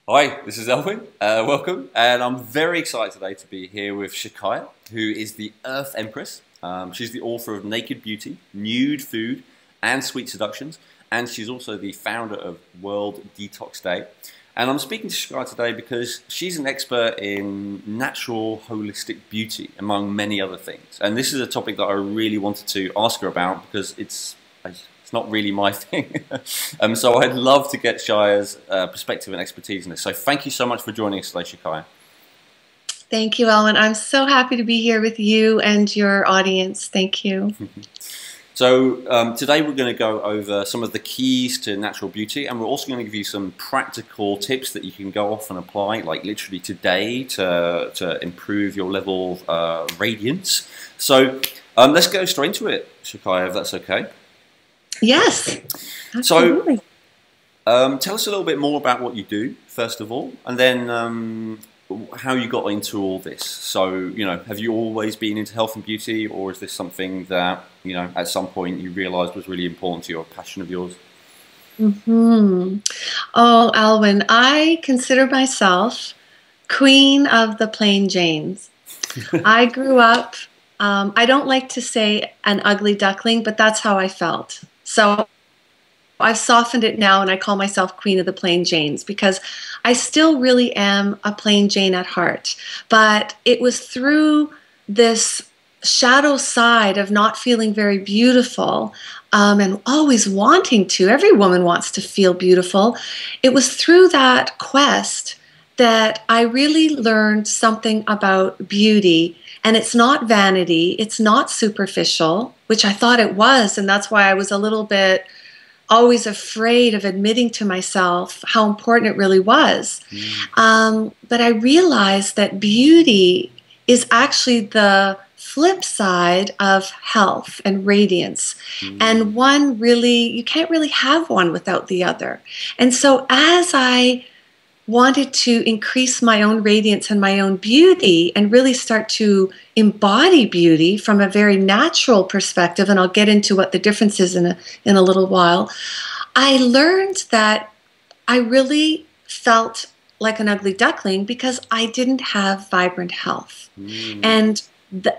Hi, this is Elwin. Welcome, and I'm very excited today to be here with Shakaya, who is the Earth Empress. She's the author of Naked Beauty, Nude Food, and Sweet Seductions, and she's also the founder of World Detox Day. And I'm speaking to Shakaya today because she's an expert in natural, holistic beauty, among many other things. And this is a topic that I really wanted to ask her about because it's not really my thing. So I'd love to get Shaya's perspective and expertise in this. So thank you so much for joining us today, Shakaya. Thank you, Elwin. I'm so happy to be here with you and your audience. Thank you. So today we're going to go over some of the keys to natural beauty, and we're also going to give you some practical tips that you can go off and apply, like literally today, to improve your level of radiance. So let's go straight into it, Shakaya, if that's okay. Yes, absolutely. So tell us a little bit more about what you do, first of all, and then how you got into all this. So, have you always been into health and beauty, or is this something that, at some point you realized was really important to you, a passion of yours? Oh, Elwin, I consider myself queen of the plain Janes. I grew up, I don't like to say an ugly duckling, but that's how I felt. So I've softened it now and I call myself Queen of the Plain Janes because I still really am a plain Jane at heart. But it was through this shadow side of not feeling very beautiful and always wanting to. Every woman wants to feel beautiful. It was through that quest that I really learned something about beauty. And it's not vanity, it's not superficial, which I thought it was, and that's why I was a little bit always afraid of admitting to myself how important it really was. But I realized that beauty is actually the flip side of health and radiance. And one really, you can't really have one without the other. And so as I wanted to increase my own radiance and my own beauty and really start to embody beauty from a very natural perspective, and I'll get into what the difference is in a little while, I learned that I really felt like an ugly duckling because I didn't have vibrant health. And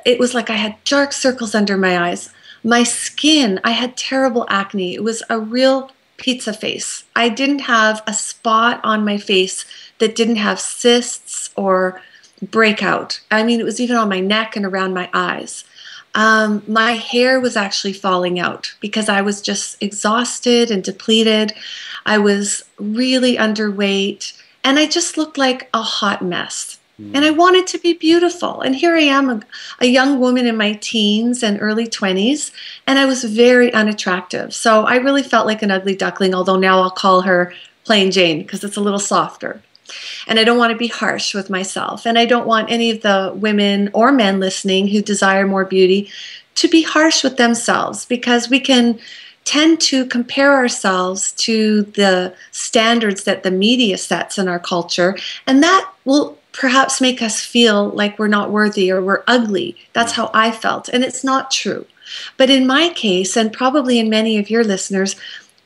it was like I had dark circles under my eyes. My skin, I had terrible acne. It was a real pizza face. I didn't have a spot on my face that didn't have cysts or breakout. I mean, it was even on my neck and around my eyes. My hair was actually falling out because I was just exhausted and depleted. I was really underweight and I just looked like a hot mess. And I wanted to be beautiful. And here I am, a young woman in my teens and early 20s, and I was very unattractive. So I really felt like an ugly duckling, although now I'll call her plain Jane because it's a little softer. And I don't want to be harsh with myself. And I don't want any of the women or men listening who desire more beauty to be harsh with themselves, because we can tend to compare ourselves to the standards that the media sets in our culture, and that will perhaps make us feel like we're not worthy or we're ugly. That's how I felt, and it's not true. But in my case, and probably in many of your listeners,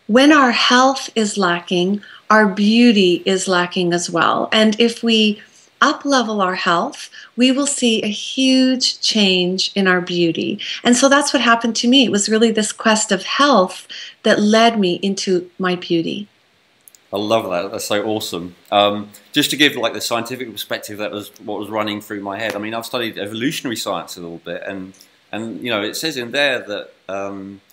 when our health is lacking, our beauty is lacking as well. And if we up-level our health, we will see a huge change in our beauty. And so that's what happened to me. It was really this quest of health that led me into my beauty. I love that. That's so awesome. Just to give like the scientific perspective, that was what was running through my head. I mean, I've studied evolutionary science a little bit, and it says in there that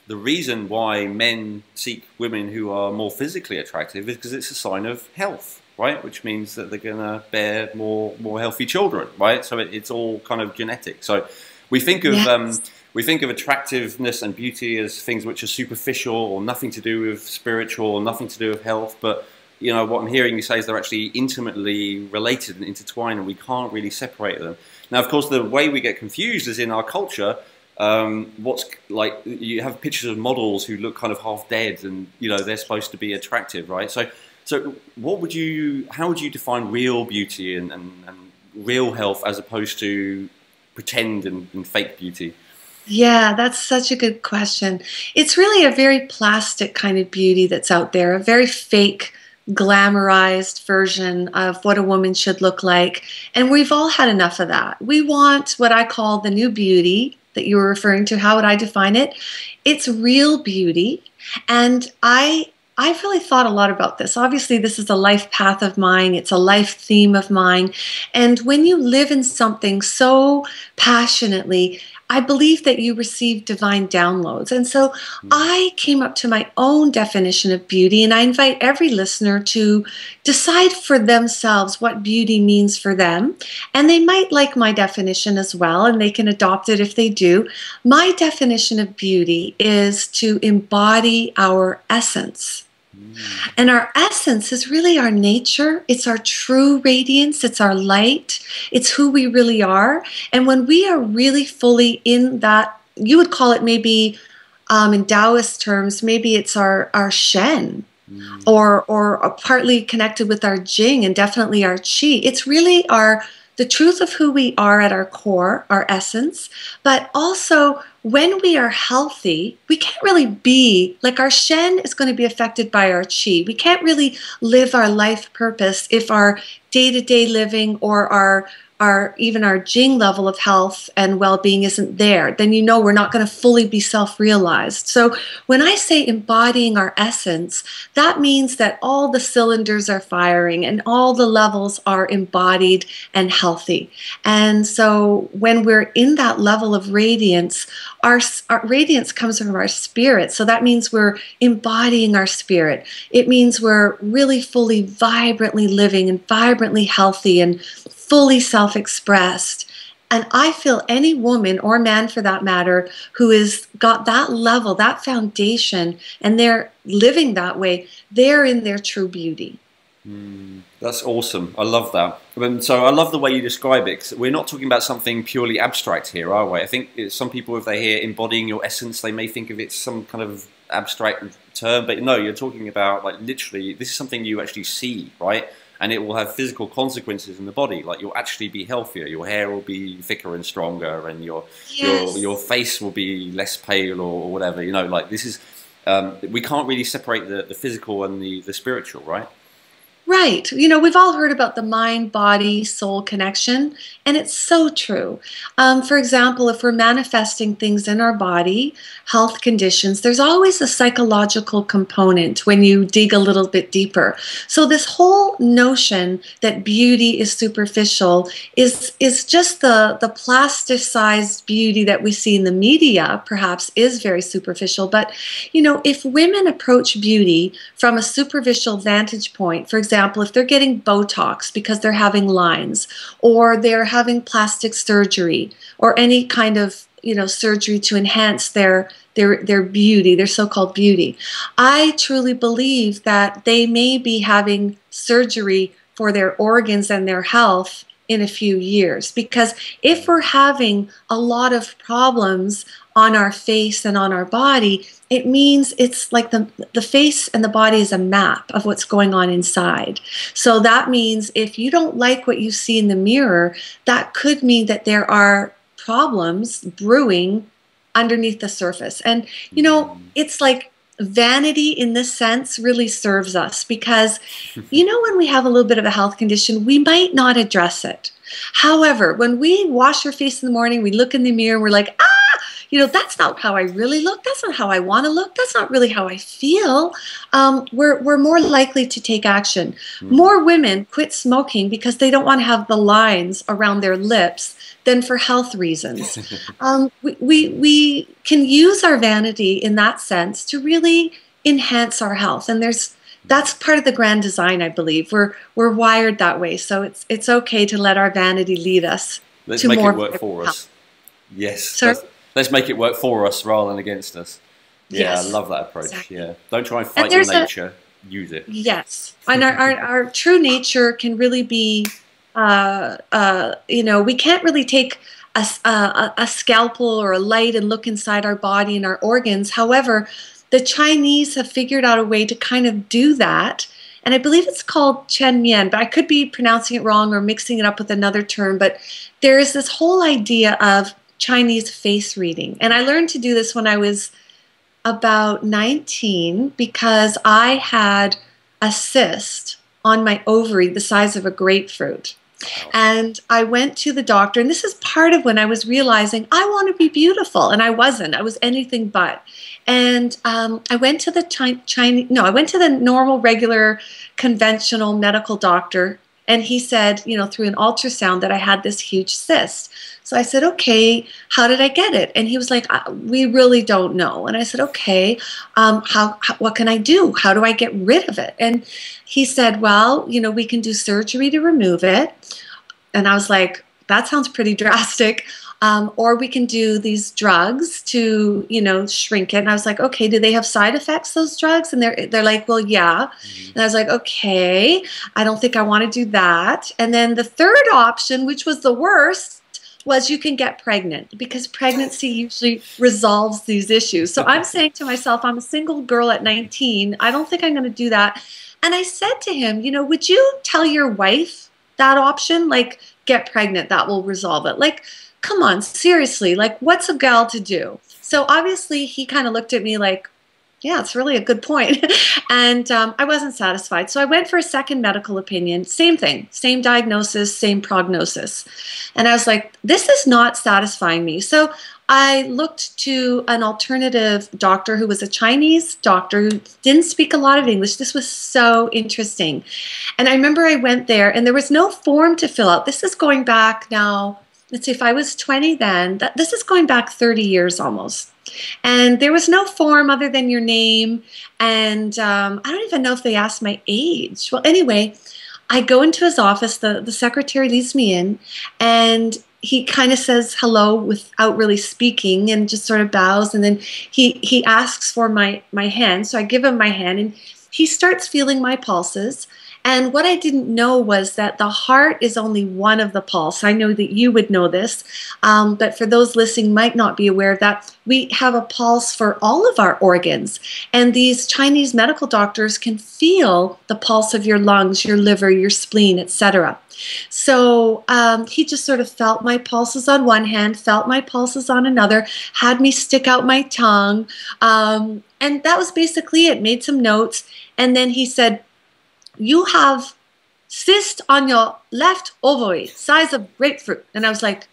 the reason why men seek women who are more physically attractive is because it's a sign of health, right? Which means that they're going to bear more healthy children, right? So it's all kind of genetic. So we think of we think of attractiveness and beauty as things which are superficial or nothing to do with spiritual or nothing to do with health. But what I'm hearing you say is they're actually intimately related and intertwined, and we can't really separate them. Now, of course, the way we get confused is in our culture. What's like, you have pictures of models who look kind of half dead, and they're supposed to be attractive, right? So how would you define real beauty and real health as opposed to pretend and fake beauty? Yeah, that's such a good question. It's really a very plastic kind of beauty that's out there, a very fake glamorized version of what a woman should look like. And we've all had enough of that. We want what I call the new beauty that you were referring to. How would I define it? It's real beauty. And I've really thought a lot about this. Obviously, this is a life path of mine. It's a life theme of mine. And when you live in something so passionately, I believe that you receive divine downloads. And so I came up to my own definition of beauty, and I invite every listener to decide for themselves what beauty means for them. And they might like my definition as well, and they can adopt it if they do. My definition of beauty is to embody our essence. And our essence is really our nature. It's our true radiance. It's our light. It's who we really are. And when we are really fully in that, you would call it maybe in Taoist terms, maybe it's our Shen, or partly connected with our Jing and definitely our Qi. It's really the truth of who we are at our core, our essence, but also when we are healthy, we can't really be, like our Shen is going to be affected by our Qi. We can't really live our life purpose if our day-to-day living or even our Jing level of health and well-being isn't there. Then you know we're not going to fully be self-realized. So when I say embodying our essence, that means that all the cylinders are firing and all the levels are embodied and healthy. And so when we're in that level of radiance, our radiance comes from our spirit. So that means we're embodying our spirit. It means we're really fully, vibrantly living and vibrantly healthy and fully self-expressed. And I feel any woman or man for that matter who has got that level, that foundation, and they're living that way, they're in their true beauty. That's awesome. I love that. So I love the way you describe it, 'cause we're not talking about something purely abstract here, are we? I think some people, if they hear embodying your essence, they may think of it as some kind of abstract term, but no, you're talking about, like, literally, this is something you actually see, right? And it will have physical consequences in the body. Like, you'll actually be healthier. Your hair will be thicker and stronger, and your face will be less pale or whatever. You know, like, this is we can't really separate the physical and the spiritual, right? Right. You know, we've all heard about the mind, body, soul connection, and it's so true. For example, if we're manifesting things in our body, health conditions, there's always a psychological component when you dig a little bit deeper. So this whole notion that beauty is superficial is just the plasticized beauty that we see in the media, perhaps is very superficial. But, you know, if women approach beauty from a superficial vantage point, for example, if they're getting Botox because they're having lines, or they're having plastic surgery, or any kind of, you know, surgery to enhance their beauty, their so-called beauty, I truly believe that they may be having surgery for their organs and their health in a few years. Because if we're having a lot of problems on our face and on our body, it means it's like the face and the body is a map of what's going on inside. So that means if you don't like what you see in the mirror, that could mean that there are problems brewing underneath the surface. And, you know, it's like vanity in this sense really serves us because, you know, when we have a little bit of a health condition, we might not address it. However, when we wash our face in the morning, we look in the mirror, we're like, you know, that's not how I really look. That's not how I want to look. That's not really how I feel. We're more likely to take action. More women quit smoking because they don't want to have the lines around their lips than for health reasons. We can use our vanity in that sense to really enhance our health. And that's part of the grand design, I believe. We're wired that way. So it's okay to let our vanity lead us. Let's make it work for us. Yes. Let's make it work for us rather than against us. Yeah, yes, I love that approach. Exactly. Yeah, don't try and fight your nature. Use it. Yes, and our true nature can really be, you know, we can't really take a scalpel or a light and look inside our body and our organs. However, the Chinese have figured out a way to kind of do that. And I believe it's called Chen Mian, but I could be pronouncing it wrong or mixing it up with another term. But there is this whole idea of Chinese face reading. And I learned to do this when I was about 19 because I had a cyst on my ovary the size of a grapefruit. Wow. And I went to the doctor, and this is part of when I was realizing I want to be beautiful, and I wasn't. I was anything but. And I went to the I went to the normal, regular, conventional medical doctor, and he said, through an ultrasound that I had this huge cyst. So I said, okay, how did I get it? And he was like, we really don't know. And I said, okay, what can I do? How do I get rid of it? And he said, well, we can do surgery to remove it. And I was like, that sounds pretty drastic. Or we can do these drugs to, shrink it. And I was like, okay, do they have side effects, those drugs? And they're like, well, yeah. Mm-hmm. And I was like, okay, I don't think I want to do that. And then the third option, which was the worst, was you can get pregnant, because pregnancy usually resolves these issues. So I'm saying to myself, I'm a single girl at 19. I don't think I'm going to do that. And I said to him, would you tell your wife that option? Like, get pregnant, that will resolve it. Like, come on, seriously, like, what's a gal to do? So obviously he kind of looked at me like, yeah, it's really a good point. And I wasn't satisfied. So I went for a second medical opinion. Same thing, same diagnosis, same prognosis. And I was like, this is not satisfying me. So I looked to an alternative doctor who was a Chinese doctor who didn't speak a lot of English. This was so interesting. And I remember I went there, and there was no form to fill out. This is going back now, let's see, if I was 20 then, this is going back 30 years almost. And there was no form other than your name. And I don't even know if they asked my age. Well, anyway, I go into his office. The secretary leads me in, and he kind of says hello without really speaking, and just sort of bows. And then he asks for my hand. So I give him my hand, and he starts feeling my pulses. And what I didn't know was that the heart is only one of the pulse. I know that you would know this, but for those listening might not be aware of that, we have a pulse for all of our organs. And these Chinese medical doctors can feel the pulse of your lungs, your liver, your spleen, etc. So he just sort of felt my pulses on one hand, felt my pulses on another, had me stick out my tongue. And that was basically it, made some notes. And then he said, you have cyst on your left ovary, size of grapefruit. And I was like,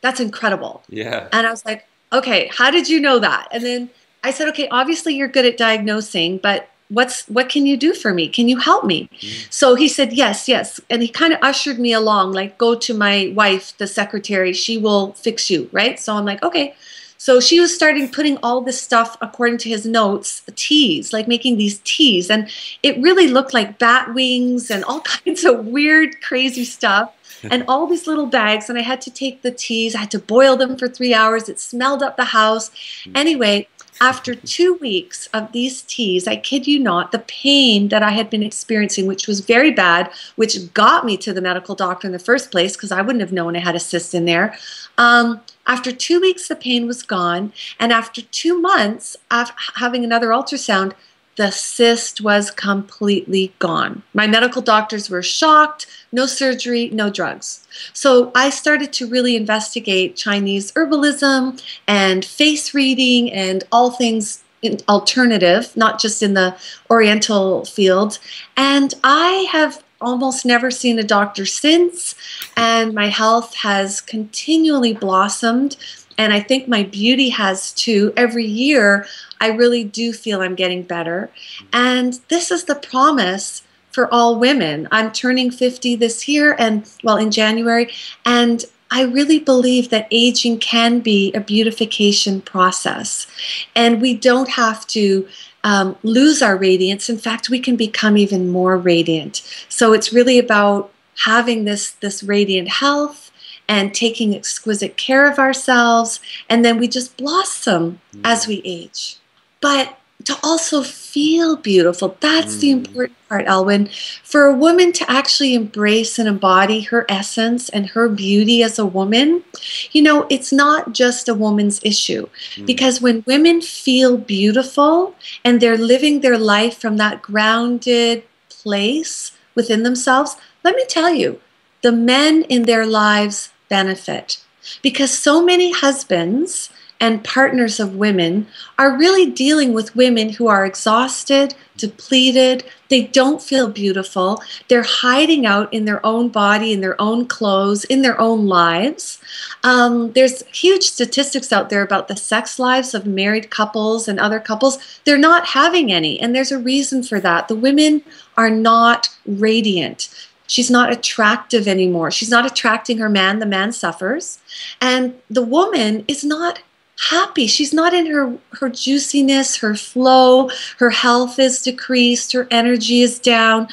that's incredible. Yeah. And I was like, okay, how did you know that? And then I said, okay, obviously you're good at diagnosing, but what can you do for me? Can you help me? Mm-hmm. So he said, yes. And he kind of ushered me along, like, go to my wife, the secretary, she will fix you, right? So I'm like, okay. So she was starting putting all this stuff, according to his notes, teas, like making these teas. And it really looked like bat wings and all kinds of weird, crazy stuff. And all these little bags. And I had to take the teas. I had to boil them for 3 hours. It smelled up the house. Anyway, after 2 weeks of these teas, I kid you not, the pain that I had been experiencing, which was very bad, which got me to the medical doctor in the first place, because I wouldn't have known I had a cyst in there. After 2 weeks, the pain was gone. And after 2 months of having another ultrasound, the cyst was completely gone. My medical doctors were shocked. No surgery, no drugs. So I started to really investigate Chinese herbalism and face reading and all things alternative, not just in the Oriental field. And I have almost never seen a doctor since, and my health has continually blossomed, and I think my beauty has too. Every year I really do feel I'm getting better, and this is the promise for all women. I'm turning 50 this year, and well, in January, and I really believe that aging can be a beautification process, and we don't have to lose our radiance. In fact, we can become even more radiant. So it's really about having this radiant health and taking exquisite care of ourselves, and then we just blossom as we age. But to also feel beautiful, that's the important part, Elwin. For a woman to actually embrace and embody her essence and her beauty as a woman, it's not just a woman's issue. Because when women feel beautiful and they're living their life from that grounded place within themselves, let me tell you, the men in their lives benefit. Because so many husbands and partners of women are really dealing with women who are exhausted, depleted, they don't feel beautiful, they're hiding out in their own body, in their own clothes, in their own lives. There's huge statistics out there about the sex lives of married couples and other couples. They're not having any, and there's a reason for that. The women are not radiant. She's not attractive anymore. She's not attracting her man. The man suffers. And the woman is not happy. She's not in her juiciness, her flow. Her health is decreased. Her energy is down.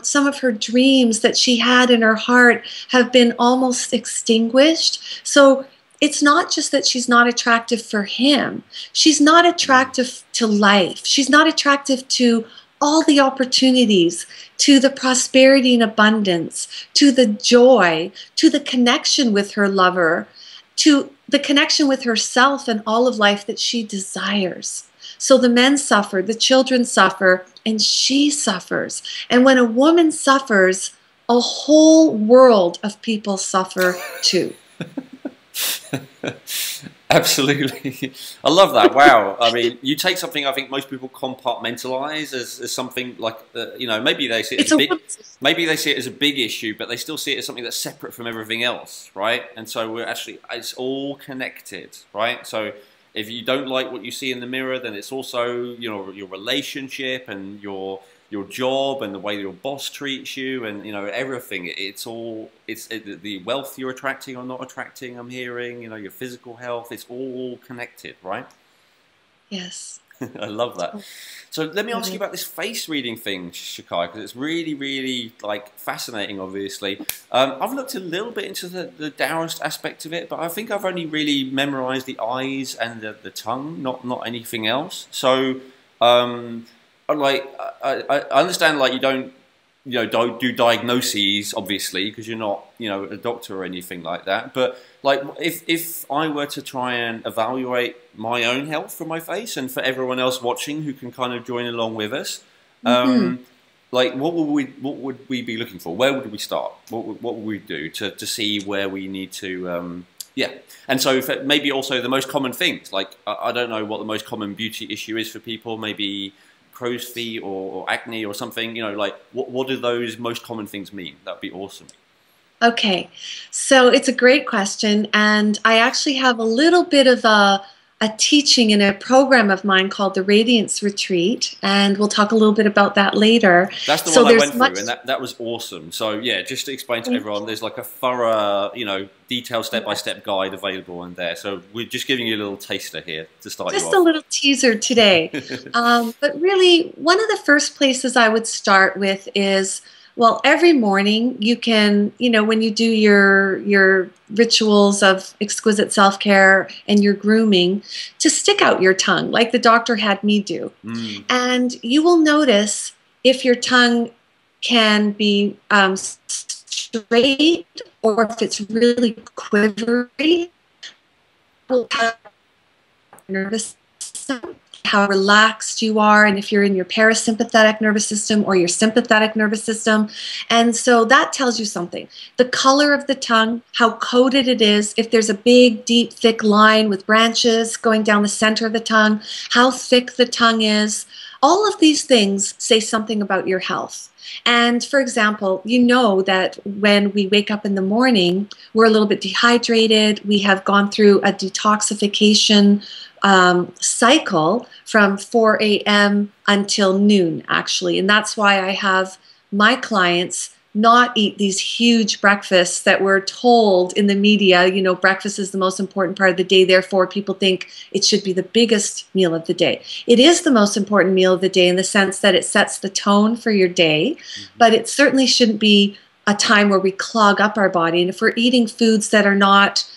Some of her dreams that she had in her heart have been almost extinguished. So it's not just that she's not attractive for him. She's not attractive to life. She's not attractive to all the opportunities, to the prosperity and abundance, to the joy, to the connection with her lover, to the connection with herself and all of life that she desires. So the men suffer, the children suffer, and she suffers. And when a woman suffers, a whole world of people suffer too. Absolutely. I love that. Wow. I mean, you take something I think most people compartmentalize as something like, you know, maybe they see it as maybe they see it as a big issue, but they still see it as something that's separate from everything else, right? And so we're actually, it's all connected, right? So if you don't like what you see in the mirror, then it's also, you know, your relationship and your job and the way your boss treats you and, you know, everything. It's all, the wealth you're attracting or not attracting, I'm hearing, you know, your physical health, it's all connected, right? Yes. I love that. So let me ask you about this face reading thing, Shakaya, because it's really, really like fascinating, obviously. I've looked a little bit into the Taoist aspect of it, but I think I've only really memorized the eyes and the tongue, not anything else. So, like, I understand, like, you don't do diagnoses, obviously, because you're not, you know, a doctor or anything like that. But like, if I were to try and evaluate my own health for my face and for everyone else watching who can kind of join along with us, like, what would we be looking for? Where would we start? What would we do to see where we need to? Yeah, and so maybe also the most common things. Like, I don't know what the most common beauty issue is for people. Maybe crow's feet or acne or something, you know, like what do those most common things mean? That'd be awesome. Okay, so it's a great question, and I actually have a little bit of a teaching in a program of mine called the Radiance Retreat, and we'll talk a little bit about that later. That's the one I went through, and that was awesome. So yeah, just to explain to everyone, there's like a thorough, you know, detailed step-by-step guide available in there. So we're just giving you a little taster here to start you off. Just a little teaser today. But really, one of the first places I would start with is, well, every morning you can, you know, when you do your rituals of exquisite self-care and your grooming, to stick out your tongue like the doctor had me do. And you will notice if your tongue can be straight or if it's really quivery, will have nervous system, how relaxed you are, and if you're in your parasympathetic nervous system or your sympathetic nervous system. And so that tells you something. The color of the tongue, how coated it is, if there's a big, deep, thick line with branches going down the center of the tongue, how thick the tongue is. All of these things say something about your health. And for example, you know that when we wake up in the morning, we're a little bit dehydrated. We have gone through a detoxification cycle from 4 a.m. until noon, actually. And that's why I have my clients not eat these huge breakfasts that we're told in the media, you know, breakfast is the most important part of the day, therefore people think it should be the biggest meal of the day. It is the most important meal of the day in the sense that it sets the tone for your day, but it certainly shouldn't be a time where we clog up our body. And if we're eating foods that are not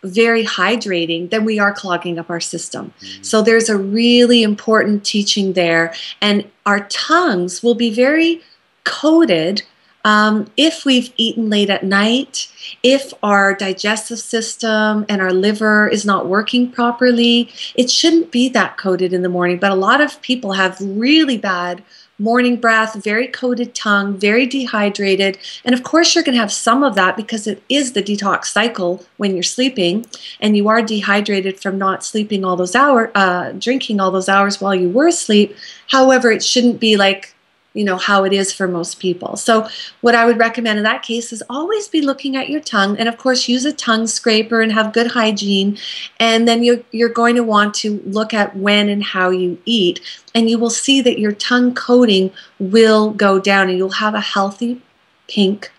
very hydrating, then we are clogging up our system. So there's a really important teaching there, and our tongues will be very coated if we've eaten late at night, if our digestive system and our liver is not working properly. It shouldn't be that coated in the morning, but a lot of people have really bad morning breath, very coated tongue, very dehydrated. And of course, you're going to have some of that because it is the detox cycle when you're sleeping and you are dehydrated from not sleeping all those hours, drinking all those hours while you were asleep. However, it shouldn't be like, you know, how it is for most people. So what I would recommend in that case is always be looking at your tongue, and of course use a tongue scraper and have good hygiene. And then you're going to want to look at when and how you eat, and you will see that your tongue coating will go down and you'll have a healthy, pink,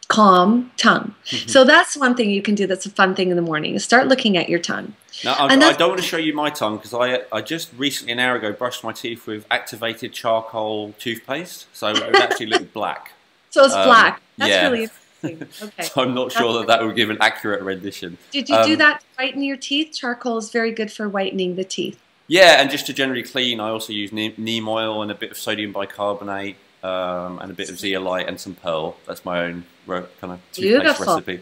calm tongue. So that's one thing you can do that's a fun thing in the morning, is start looking at your tongue. Now, I don't want to show you my tongue because I just recently, an hour ago, brushed my teeth with activated charcoal toothpaste, so it would actually look black. So it's black. That's yeah. really interesting. Okay. So I'm not sure that would give an accurate rendition. Did you do that to whiten your teeth? Charcoal is very good for whitening the teeth. Yeah, and just to generally clean, I also use neem oil and a bit of sodium bicarbonate and a bit of zeolite and some pearl. That's my own kind of toothpaste recipe.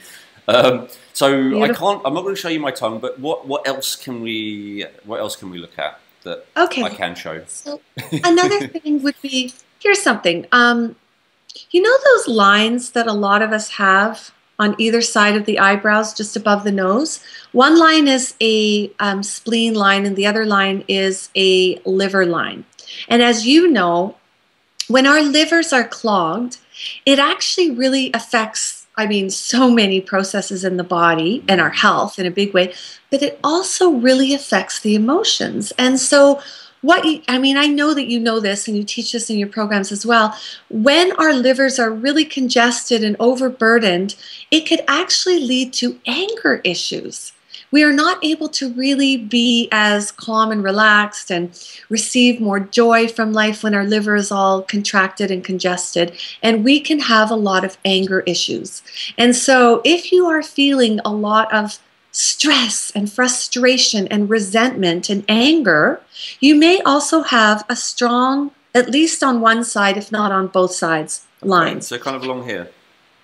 So I can't. I'm not going to show you my tongue, but what else can we look at that I can show? So another thing would be, here's something. You know those lines that a lot of us have on either side of the eyebrows, just above the nose? One line is a spleen line, and the other line is a liver line. And as you know, when our livers are clogged, it actually really affects, I mean, so many processes in the body and our health in a big way, but it also really affects the emotions. And so I know that you know this and you teach this in your programs as well. When our livers are really congested and overburdened, it could actually lead to anger issues. We are not able to really be as calm and relaxed and receive more joy from life when our liver is all contracted and congested, and we can have a lot of anger issues. And so if you are feeling a lot of stress and frustration and resentment and anger, you may also have a strong, at least on one side, if not on both sides, lines. So kind of along here.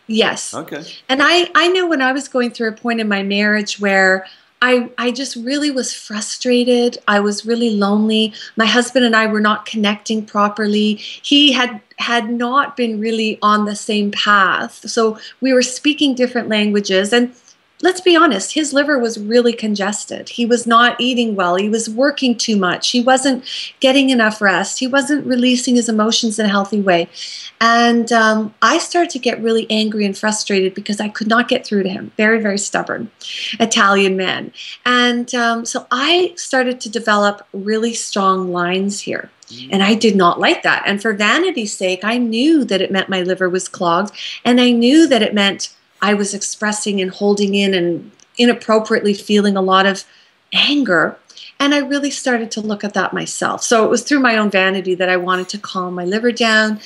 Yes. Okay. And I know when I was going through a point in my marriage where I just really was frustrated. I was really lonely. My husband and I were not connecting properly. He had not been really on the same path. So we were speaking different languages. And let's be honest, his liver was really congested. He was not eating well. He was working too much. He wasn't getting enough rest. He wasn't releasing his emotions in a healthy way. And I started to get really angry and frustrated because I could not get through to him. Very, very stubborn Italian man. And so I started to develop really strong lines here. And I did not like that. And for vanity's sake, I knew that it meant my liver was clogged. And I knew that it meant I was expressing and holding in and inappropriately feeling a lot of anger. And I really started to look at that myself. So it was through my own vanity that I wanted to calm my liver down,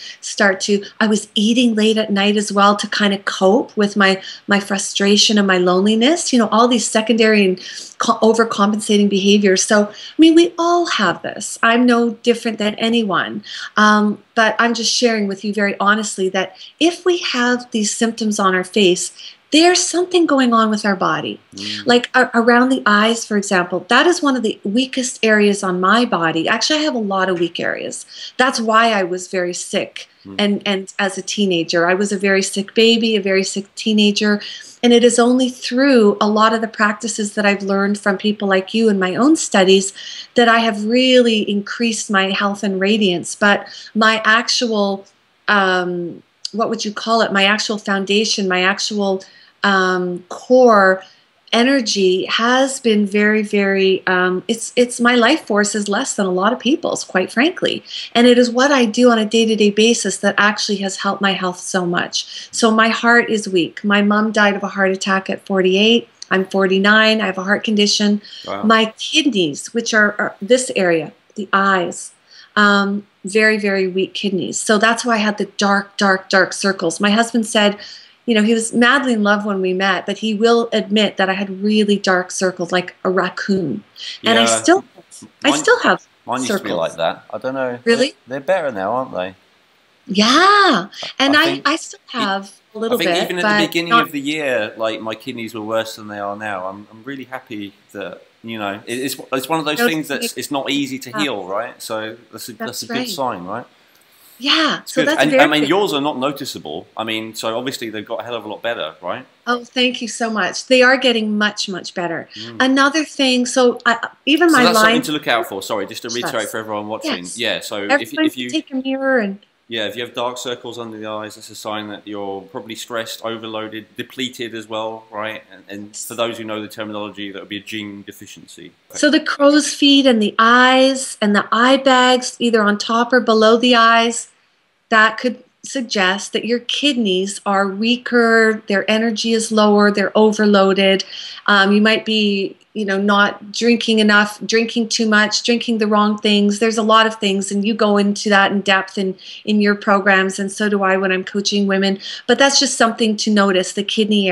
I was eating late at night as well to kind of cope with my frustration and my loneliness, you know, all these secondary and overcompensating behaviors. So, I mean, we all have this. I'm no different than anyone. But I'm just sharing with you very honestly that if we have these symptoms on our face, there's something going on with our body. Like around the eyes, for example, that is one of the weakest areas on my body. Actually, I have a lot of weak areas. That's why I was very sick. And as a teenager, I was a very sick baby, a very sick teenager. And it is only through a lot of the practices that I've learned from people like you in my own studies that I have really increased my health and radiance. But my actual, what would you call it? My actual foundation, my actual core energy has been very, very, it's my life force is less than a lot of people's, quite frankly. And it is what I do on a day-to-day basis that actually has helped my health so much. So my heart is weak. My mom died of a heart attack at 48. I'm 49. I have a heart condition. Wow. My kidneys, which are this area, the eyes, very, very weak kidneys. So that's why I had the dark, dark, dark circles. My husband said, you know, he was madly in love when we met, but he will admit that I had really dark circles, like a raccoon. Yeah. And I still have mine used to be like that. I don't know. Really? They're better now, aren't they? Yeah. And I still have a little bit. I think even at the beginning of the year, like my kidneys were worse than they are now. I'm really happy that, you know, it's one of those things that's it's not easy to heal, right? So that's a good sign, right? Yeah, It's so good. that's And I very mean, good. yours are not noticeable. I mean, so obviously they've got a hell of a lot better, right? Oh, thank you so much. They are getting much, much better. Mm. Another thing, so even So my that's something to lines, look out for. Sorry, just to reiterate yes, for everyone watching. yes. Yeah. So Everyone if can you take a mirror and yeah, if you have dark circles under the eyes, that's a sign that you're probably stressed, overloaded, depleted as well, right? And for those who know the terminology, that would be a gene deficiency. so the crow's feet and the eyes and the eye bags, either on top or below the eyes, that could suggest that your kidneys are weaker, their energy is lower, they're overloaded. You might be, not drinking enough, drinking too much, drinking the wrong things. There's a lot of things, and you go into that in depth in your programs, and so do I when I'm coaching women. But that's just something to notice. The kidney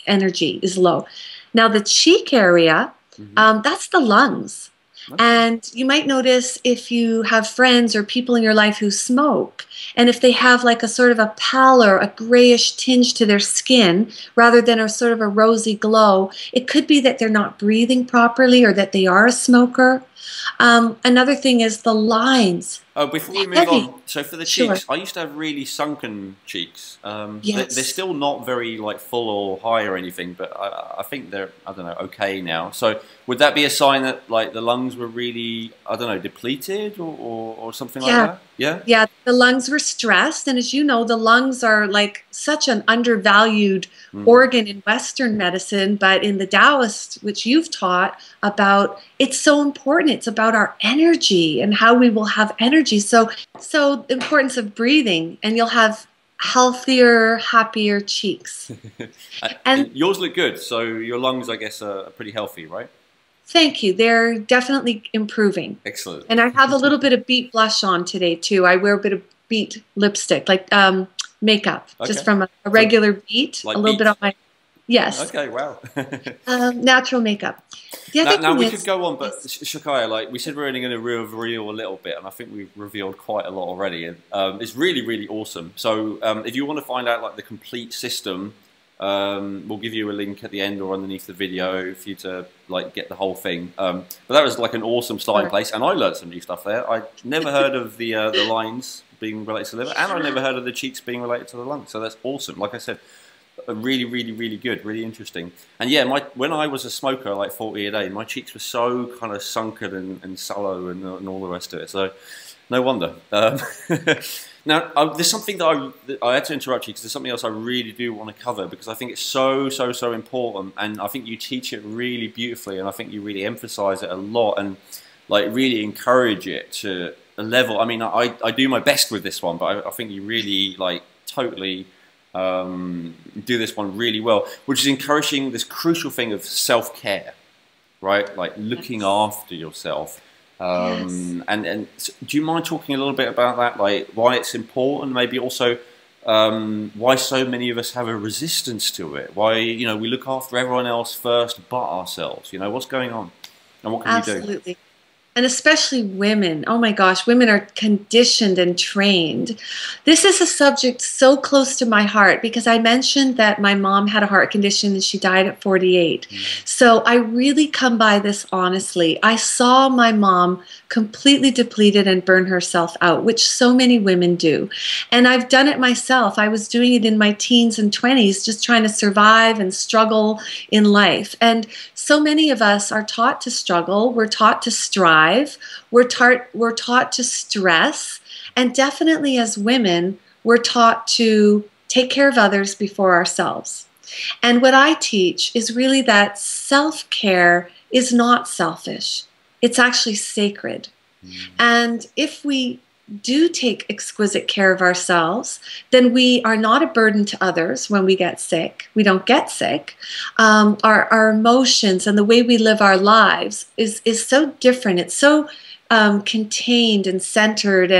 energy is low. Now, the cheek area, Mm-hmm. that's the lungs. Okay. And you might notice if you have friends or people in your life who smoke, and if they have like a sort of a pallor, a grayish tinge to their skin, rather than a sort of a rosy glow, it could be that they're not breathing properly or that they are a smoker. Another thing is the lines. Oh, before we move Heavy. on, so for the Sure. cheeks, I used to have really sunken cheeks. They're Yes. still not very like full or high or anything, but I think they're, I don't know, okay now. So would that be a sign that like the lungs were really, I don't know, depleted or something like Yeah. that? Yeah? Yeah, the lungs were stressed. And as you know, the lungs are like such an undervalued Mm. organ in Western medicine, but in the Taoist, which you've taught about, it's so important. It's about our energy and how we will have energy. So the importance of breathing, and you'll have healthier, happier cheeks. And And yours look good, so your lungs, I guess, are pretty healthy, right? thank you. They're definitely improving. Excellent. And I have a little bit of beet blush on today too. I wear a bit of beet lipstick, like makeup, just Okay. from a So, regular beet, like a little bit beet. on my, yes, Okay, wow. natural makeup. The other Now thing we could is, go on, but yes, Shakaya, like we said, we're only going to reveal a little bit, and I think we've revealed quite a lot already. And it's really, really awesome. So if you want to find out like the complete system, we'll give you a link at the end or underneath the video for you to like get the whole thing. But that was like an awesome starting sure. place, and I learned some new stuff there. I never heard of the lines being related to the liver, and I never heard of the cheeks being related to the lungs. So that's awesome. Like I said, really, really, really good, really interesting. And yeah, when I was a smoker, like 40 a day, my cheeks were so kind of sunken and sallow and all the rest of it. So no wonder. Now, there's something that I had to interrupt you because there's something else I really do want to cover because I think it's so, so, so important. And I think you teach it really beautifully, and I think you really emphasize it a lot and like really encourage it to a level. I mean, I do my best with this one, but I think you really like totally do this one really well, which is encouraging this crucial thing of self-care, right? Like looking after yourself. Yes. And do you mind talking a little bit about that, like why it's important, maybe also why so many of us have a resistance to it? Why, we look after everyone else first but ourselves? What's going on? And what can we do? Absolutely. And especially women. Oh my gosh, women are conditioned and trained. This is a subject so close to my heart because I mentioned that my mom had a heart condition and she died at 48. So I really come by this honestly. I saw my mom completely depleted and burn herself out, which so many women do. And I've done it myself. I was doing it in my teens and 20s, just trying to survive and struggle in life. And so many of us are taught to struggle. We're taught to strive. We're taught to stress. And definitely as women, we're taught to take care of others before ourselves. And what I teach is really that self-care is not selfish. It's actually sacred. And if we do take exquisite care of ourselves, then we are not a burden to others when we get sick. We don't get sick. Our emotions and the way we live our lives is so different. It's so contained and centered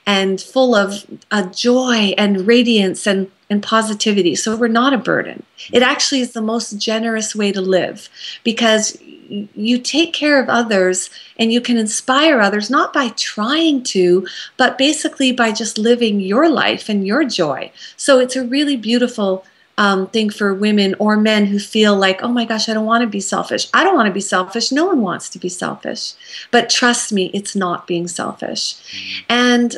and full of joy and radiance and positivity. So we're not a burden. It actually is the most generous way to live because you take care of others and you can inspire others not by trying to, but basically by just living your life and your joy. So it's a really beautiful thing for women or men who feel like, oh my gosh, I don't want to be selfish. I don't want to be selfish. No one wants to be selfish. But trust me, it's not being selfish. And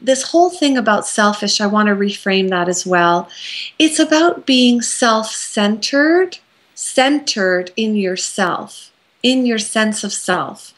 this whole thing about selfish, I want to reframe that as well. It's about being self-centered, centered in yourself, in your sense of self.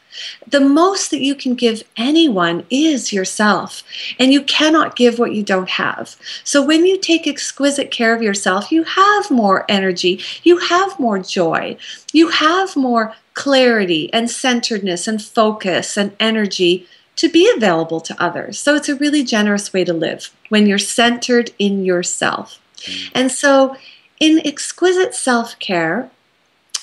The most that you can give anyone is yourself, and you cannot give what you don't have. So when you take exquisite care of yourself, you have more energy, you have more joy, you have more clarity and centeredness and focus and energy to be available to others. So it's a really generous way to live when you're centered in yourself. And so in exquisite self-care,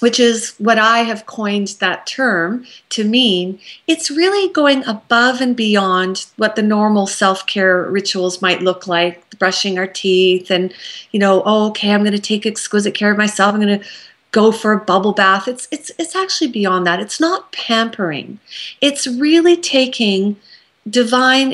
which is what I have coined that term to mean, it's really going above and beyond what the normal self-care rituals might look like, brushing our teeth and, oh, okay, I'm going to take exquisite care of myself. I'm going to go for a bubble bath. It's actually beyond that. It's not pampering. It's really taking divine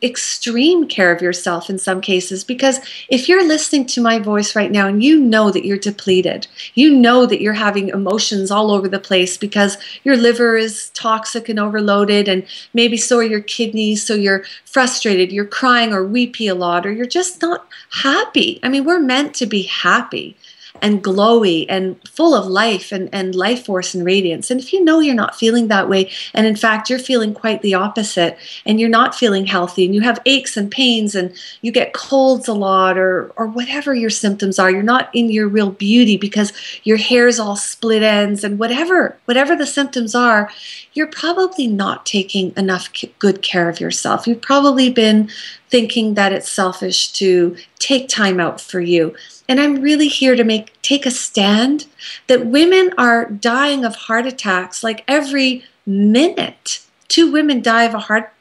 extreme care of yourself in some cases, because if you're listening to my voice right now and you know that you're depleted, you know that you're having emotions all over the place because your liver is toxic and overloaded, and maybe so are your kidneys, so you're frustrated, you're crying or weepy a lot, or you're just not happy. I mean, we're meant to be happy and glowy and full of life and life force and radiance. And if you know you're not feeling that way, and in fact you're feeling quite the opposite, and you're not feeling healthy, and you have aches and pains, and you get colds a lot, or whatever your symptoms are, you're not in your real beauty because your hair's all split ends, and whatever the symptoms are, you're probably not taking enough good care of yourself. You've probably been thinking that it's selfish to take time out for you. And I'm really here to take a stand that women are dying of heart attacks like every minute. 2 women die of a heart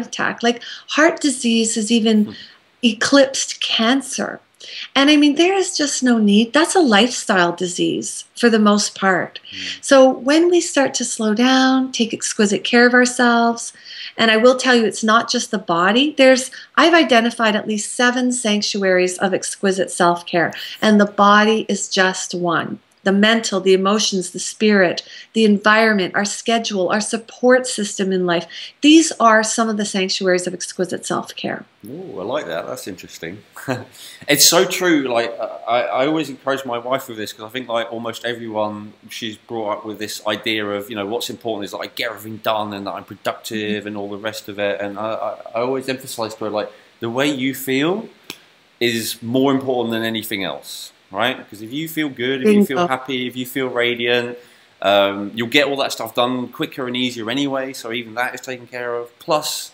attack. Like, heart disease has even eclipsed cancer. And I mean, there is just no need. That's a lifestyle disease for the most part. So when we start to slow down, take exquisite care of ourselves, and I will tell you, it's not just the body. I've identified at least 7 sanctuaries of exquisite self-care, and the body is just one. The mental, the emotions, the spirit, the environment, our schedule, our support system in life. These are some of the sanctuaries of exquisite self-care. Oh, I like that. That's interesting. It's so true. Like, I always encourage my wife with this, because I think like almost everyone, she's brought up with this idea of, what's important is that I get everything done and that I'm productive and all the rest of it. And I always emphasize to her, like, the way you feel is more important than anything else. Right? Because if you feel good, if you feel happy, if you feel radiant, you'll get all that stuff done quicker and easier anyway. So even that is taken care of. Plus,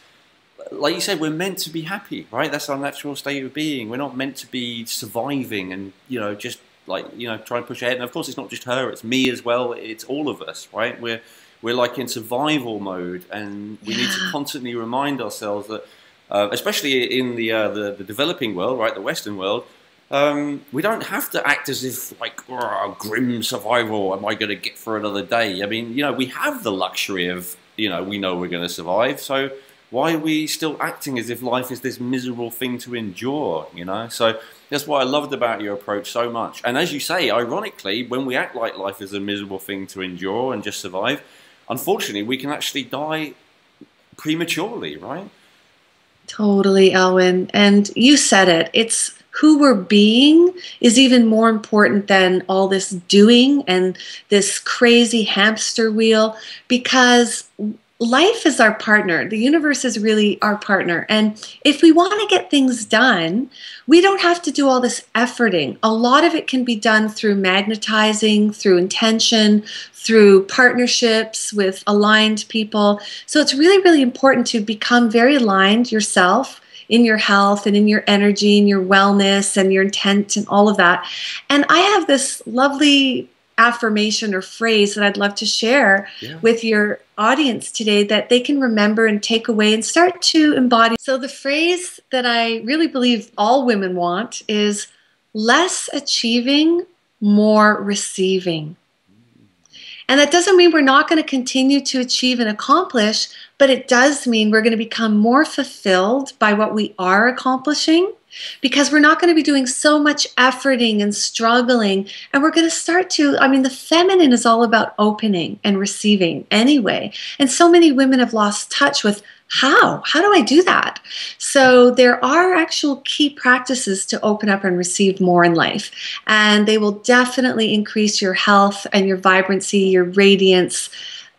like you said, we're meant to be happy, right? That's our natural state of being. We're not meant to be surviving and, just like, try and push ahead. And of course, it's not just her, it's me as well. It's all of us, right? We're like in survival mode, and we need to constantly remind ourselves that, especially in the developing world, right? The Western world, we don't have to act as if like, oh, grim survival, am I going to get through another day? I mean, we have the luxury of, we know we're going to survive, so why are we still acting as if life is this miserable thing to endure, So that's what I loved about your approach so much. And as you say, ironically, when we act like life is a miserable thing to endure and just survive, unfortunately, we can actually die prematurely, right? Totally, Elwin. And you said it. It's who we're being is even more important than all this doing and this crazy hamster wheel, because life is our partner. The universe is really our partner. And if we want to get things done, we don't have to do all this efforting. A lot of it can be done through magnetizing, through intention, through partnerships with aligned people. So it's really, really important to become very aligned yourself in your health and in your energy and your wellness and your intent and all of that. And I have this lovely affirmation or phrase that I'd love to share with your audience today that they can remember and take away and start to embody. So the phrase that I really believe all women want is less achieving, more receiving. And that doesn't mean we're not going to continue to achieve and accomplish, but it does mean we're going to become more fulfilled by what we are accomplishing, because we're not going to be doing so much efforting and struggling. And we're going to start to, I mean, the feminine is all about opening and receiving anyway. And so many women have lost touch with how do I do that? So there are actual key practices to open up and receive more in life. And they will definitely increase your health and your vibrancy, your radiance.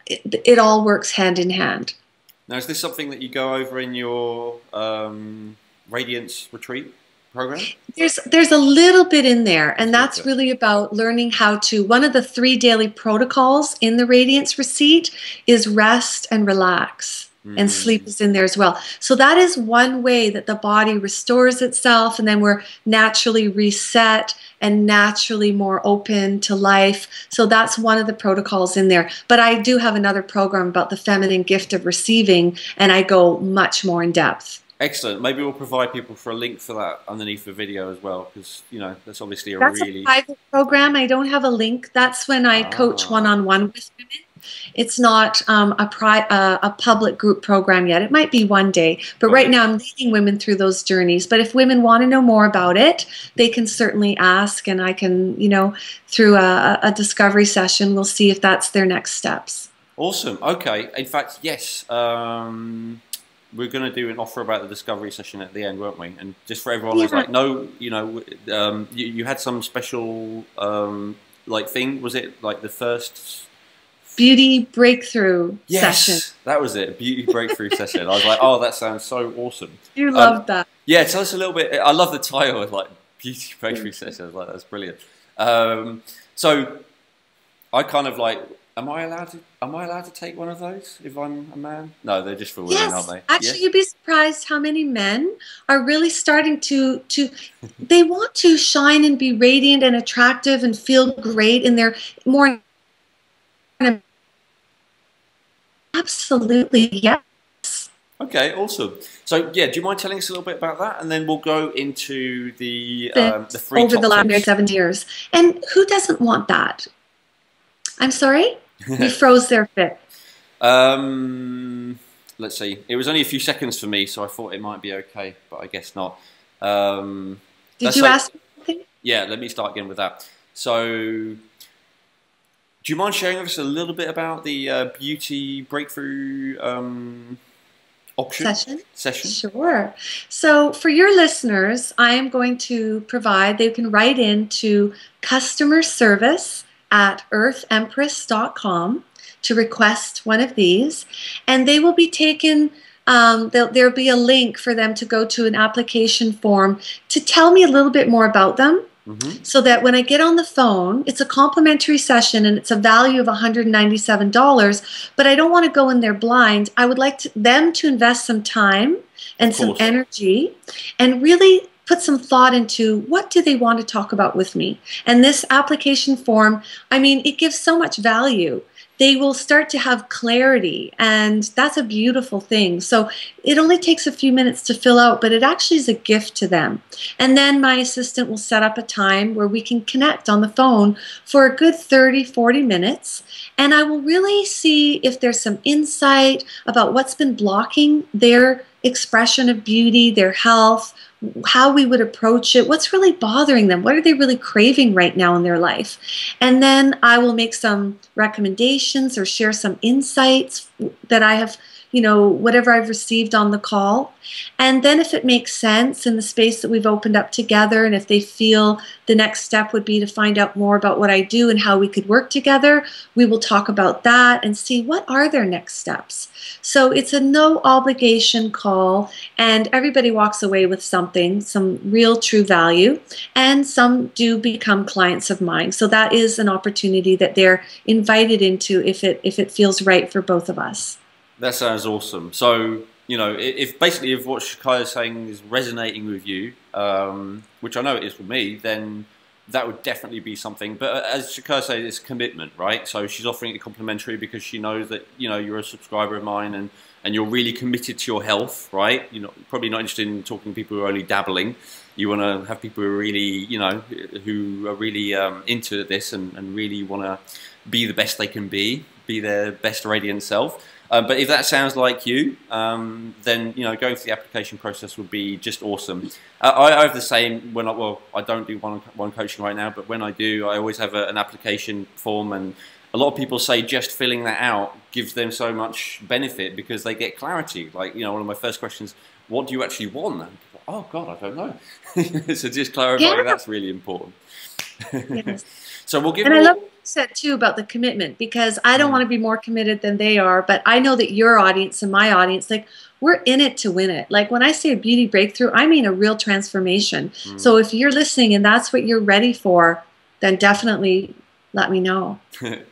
It all works hand in hand. Now, is this something that you go over in your Radiance Retreat program? There's a little bit in there, and that's really about learning how to, one of the 3 daily protocols in the Radiance Retreat is rest and relax. And sleep is in there as well. So that is one way that the body restores itself, and then we're naturally reset and naturally more open to life. So that's one of the protocols in there. But I do have another program about the feminine gift of receiving, and I go much more in depth. Excellent. Maybe we'll provide people for a link for that underneath the video as well, because you know that's obviously a really private program. I don't have a link. That's when I coach one-on-one with women. It's not a public group program yet. It might be one day, but right now I'm leading women through those journeys. But if women want to know more about it, they can certainly ask, and I can, you know, through a discovery session, we'll see if that's their next steps. Awesome. Okay. In fact, yes. We're going to do an offer about the discovery session at the end, weren't we? And just for everyone who's like, no, you know, you had some special like thing. Was it like the first beauty breakthrough session? That was it. Beauty breakthrough session. I was like, oh, that sounds so awesome. You loved that. Yeah, tell us a little bit. I love the title of like beauty breakthrough session. I was like, that's brilliant. So I kind of like, am I allowed to take one of those if I'm a man? No, they're just for women, aren't they? Actually, you'd be surprised how many men are really starting to they want to shine and be radiant and attractive and feel great in their more. Absolutely, yes. Okay, awesome. So, yeah, do you mind telling us a little bit about that, and then we'll go into the free over the last tips. 7 years. And who doesn't want that? I'm sorry, you froze there, Fit. Let's see. It was only a few seconds for me, so I thought it might be okay, but I guess not. Did you ask me something? Yeah, let me start again with that. So, do you mind sharing with us a little bit about the beauty breakthrough session? Sure. So for your listeners, I am going to provide, they can write in to customer service at earthempress.com to request one of these, and they will be taken, there'll be a link for them to go to an application form to tell me a little bit more about them. So that when I get on the phone, it's a complimentary session and it's a value of $197, but I don't want to go in there blind. I would like them to invest some time and some energy and really put some thought into what do they want to talk about with me. And this application form, I mean, it gives so much value. They will start to have clarity, and that's a beautiful thing. So it only takes a few minutes to fill out, but it actually is a gift to them. And then my assistant will set up a time where we can connect on the phone for a good 30, 40 minutes, and I will really see if there's some insight about what's been blocking their expression of beauty, their health, how we would approach it, what's really bothering them, what are they really craving right now in their life. And then I will make some recommendations or share some insights that I have, you know, whatever I've received on the call. And then if it makes sense in the space that we've opened up together, and if they feel the next step would be to find out more about what I do and how we could work together, we will talk about that and see what are their next steps. So it's a no obligation call, and everybody walks away with something, some real true value, and some do become clients of mine. So that is an opportunity that they're invited into if it feels right for both of us. That sounds awesome. So, you know, if basically if what Shakaya is saying is resonating with you, which I know it is for me, then that would definitely be something. But as Shakaya said, it's commitment, right? So she's offering it complimentary because she knows that, you know, you're a subscriber of mine and you're really committed to your health, right? You're probably not interested in talking to people who are only dabbling. You want to have people who are really, you know, who are really into this and really want to be the best they can be. be their best radiant self. But if that sounds like you, then going through the application process would be just awesome. I have the same when I don't do one coaching right now, but when I do, I always have an application form, and a lot of people say just filling that out gives them so much benefit because they get clarity. Like, one of my first questions, what do you actually want? And people, oh God, I don't know. So just clarifying, that's really important. Yes. So we'll give. And I love what you said too about the commitment, because I don't want to be more committed than they are, but I know that your audience and my audience, like, we're in it to win it. Like, when I say a beauty breakthrough, I mean a real transformation. So if you're listening and that's what you're ready for, then definitely let me know.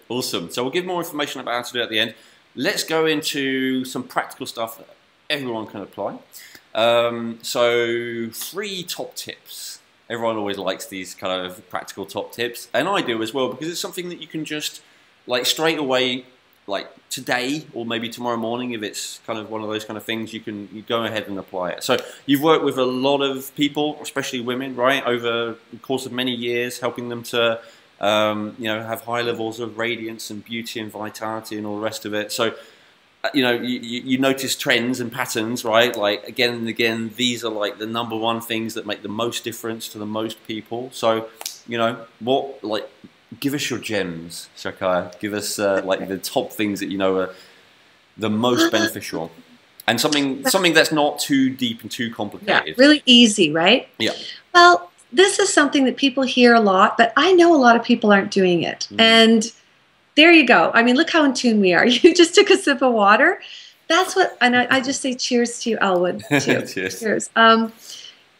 Awesome. So we'll give more information about how to do it at the end. Let's go into some practical stuff that everyone can apply. So 3 top tips. Everyone always likes these kind of practical top tips, and I do as well, because it's something that you can just, like, straight away, like today or maybe tomorrow morning, if it's kind of one of those kind of things, you go ahead and apply it. So you've worked with a lot of people, especially women, right, over the course of many years, helping them to have high levels of radiance and beauty and vitality and all the rest of it. So you notice trends and patterns, right? Like, again and again, these are like the #1 things that make the most difference to the most people. So, give us your gems, Shakaya. Give us like the top things that are the most beneficial, and something that's not too deep and too complicated. Yeah, really easy, right? Yeah. Well, this is something that people hear a lot, but I know a lot of people aren't doing it. And there you go. I mean, look how in tune we are. You just took a sip of water. That's what, and I just say cheers to you, Elwin. Cheers. Cheers.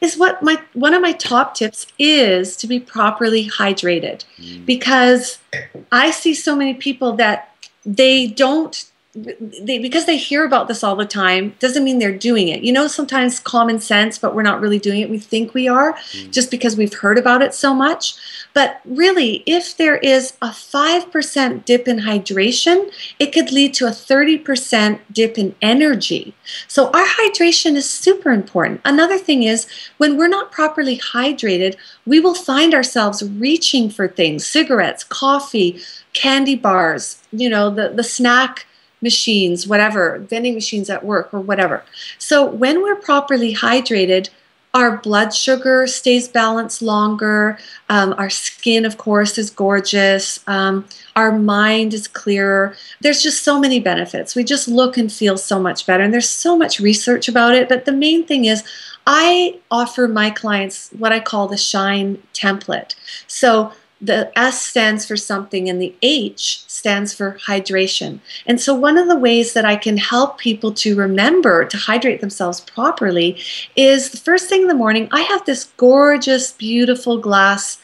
Is what one of my top tips is to be properly hydrated, because I see so many people that they don't. Because they hear about this all the time, doesn't mean they're doing it. Sometimes common sense, but we're not really doing it. We think we are, just because we've heard about it so much. But really, if there is a 5% dip in hydration, it could lead to a 30% dip in energy. So our hydration is super important. Another thing is, when we're not properly hydrated, we will find ourselves reaching for things: cigarettes, coffee, candy bars, the snack machines, whatever, vending machines at work or whatever. So when we're properly hydrated, our blood sugar stays balanced longer. Our skin, of course, is gorgeous. Our mind is clearer. There's just so many benefits. We just look and feel so much better. And there's so much research about it. But the main thing is, I offer my clients what I call the SHINE template. So the S stands for something and the H stands for hydration. And so one of the ways that I can help people to remember to hydrate themselves properly is, the first thing in the morning, I have this gorgeous, beautiful glass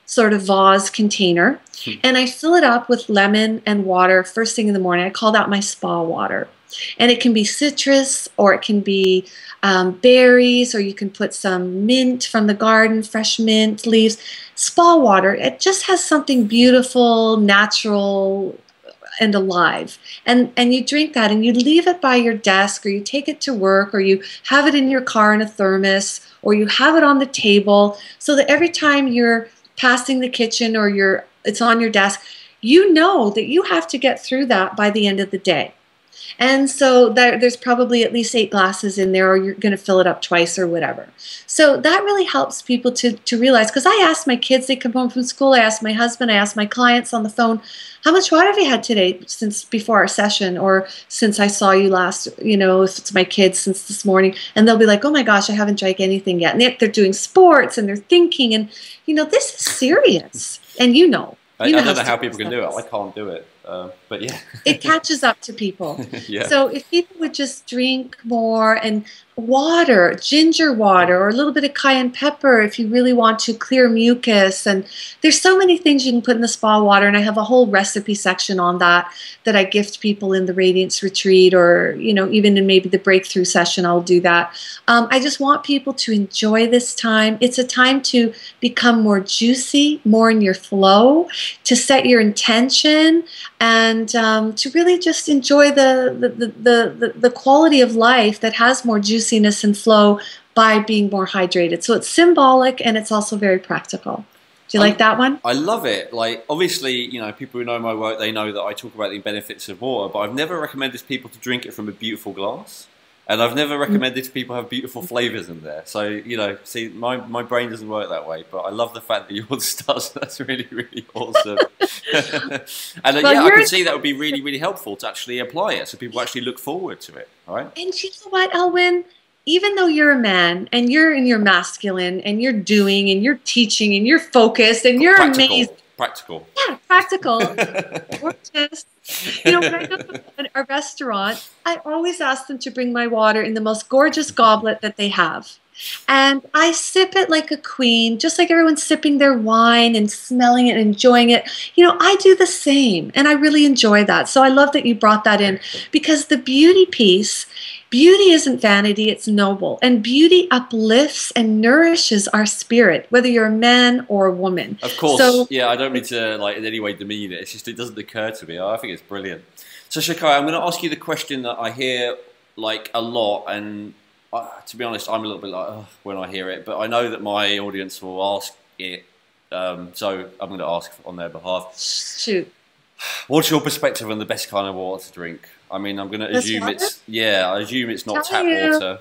sort of vase container, and I fill it up with lemon and water first thing in the morning. I call that my spa water. And it can be citrus, or it can be berries, or you can put some mint from the garden, fresh mint leaves. Spa water, it just has something beautiful, natural, and alive. And you drink that, and you leave it by your desk, or you take it to work, or you have it in your car in a thermos, or you have it on the table, so that every time you're passing the kitchen or it's on your desk, you know that you have to get through that by the end of the day. And so there's probably at least 8 glasses in there, or you're going to fill it up twice or whatever. So that really helps people to realize, because I ask my kids, they come home from school, I ask my husband, I ask my clients on the phone, how much water have you had today since before our session, or since I saw you last, if it's my kids, since this morning. And they'll be like, oh my gosh, I haven't drank anything yet. And they're doing sports and they're thinking, and this is serious. And I don't know how people can do it. I can't do it. But yeah. It catches up to people. Yeah. So if people would just drink more, and water, ginger water, or a little bit of cayenne pepper if you really want to clear mucus. And there's so many things you can put in the spa water, and I have a whole recipe section on that I gift people in the Radiance Retreat, or even in maybe the breakthrough session, I'll do that. I just want people to enjoy this time. It's a time to become more juicy, more in your flow, to set your intention, and to really just enjoy the quality of life that has more juiciness and flow by being more hydrated. So it's symbolic, and it's also very practical. Do you like that one? I love it. Like, obviously, you know, people who know my work, they know that I talk about the benefits of water, but I've never recommended to people to drink it from a beautiful glass. And I've never recommended to people have beautiful flavors in there. So, you know, see, my brain doesn't work that way, but I love the fact that yours does. That's really, really awesome. And Well, yeah, I can see that would be really, really helpful to actually apply it so people actually look forward to it, all right? And you know what, Elwin? Even though you're a man and you're in your masculine and you're doing and you're teaching and you're focused and you're amazing. Practical. Yeah, practical. Gorgeous. You know, when I go to a restaurant, I always ask them to bring my water in the most gorgeous goblet that they have. And I sip it like a queen, just like everyone's sipping their wine and smelling it and enjoying it. You know, I do the same, and I really enjoy that. So I love that you brought that in, because the beauty piece, beauty isn't vanity, it's noble. And beauty uplifts and nourishes our spirit, whether you're a man or a woman. Of course, so, yeah, I don't mean to like in any way demean it. It's just it doesn't occur to me. I think it's brilliant. So Shakaya, I'm going to ask you the question that I hear like a lot, and to be honest, I'm a little bit like when I hear it, but I know that my audience will ask it, so I'm going to ask on their behalf. Shoot. What's your perspective on the best kind of water to drink? I mean, I'm going to assume I assume it's not tap water.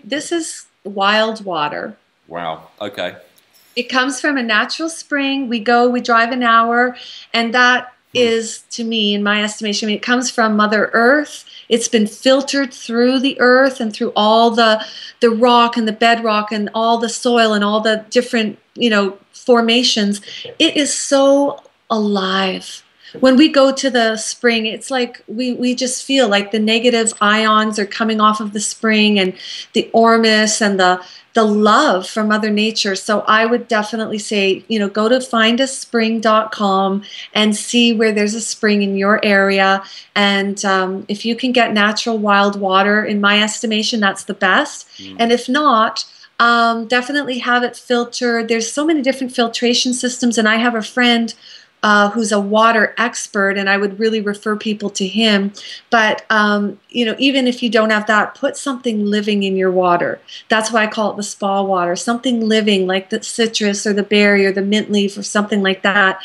This is wild water. Wow. Okay. It comes from a natural spring. We drive an hour, and that is, to me, in my estimation, I mean, it comes from Mother Earth. It's been filtered through the earth and through all the rock and the bedrock and all the soil and all the different, you know, formations. It is so alive. When we go to the spring, it's like we just feel like the negative ions are coming off of the spring, and the ormus and the love from Mother Nature. So I would definitely say, you know, go to findaspring.com and see where there's a spring in your area. And if you can get natural wild water, in my estimation, that's the best. And if not, definitely have it filtered. There's so many different filtration systems, and I have a friend who's a water expert, and I would really refer people to him. But, you know, even if you don't have that, put something living in your water. That's why I call it the spa water, something living like the citrus or the berry or the mint leaf or something like that,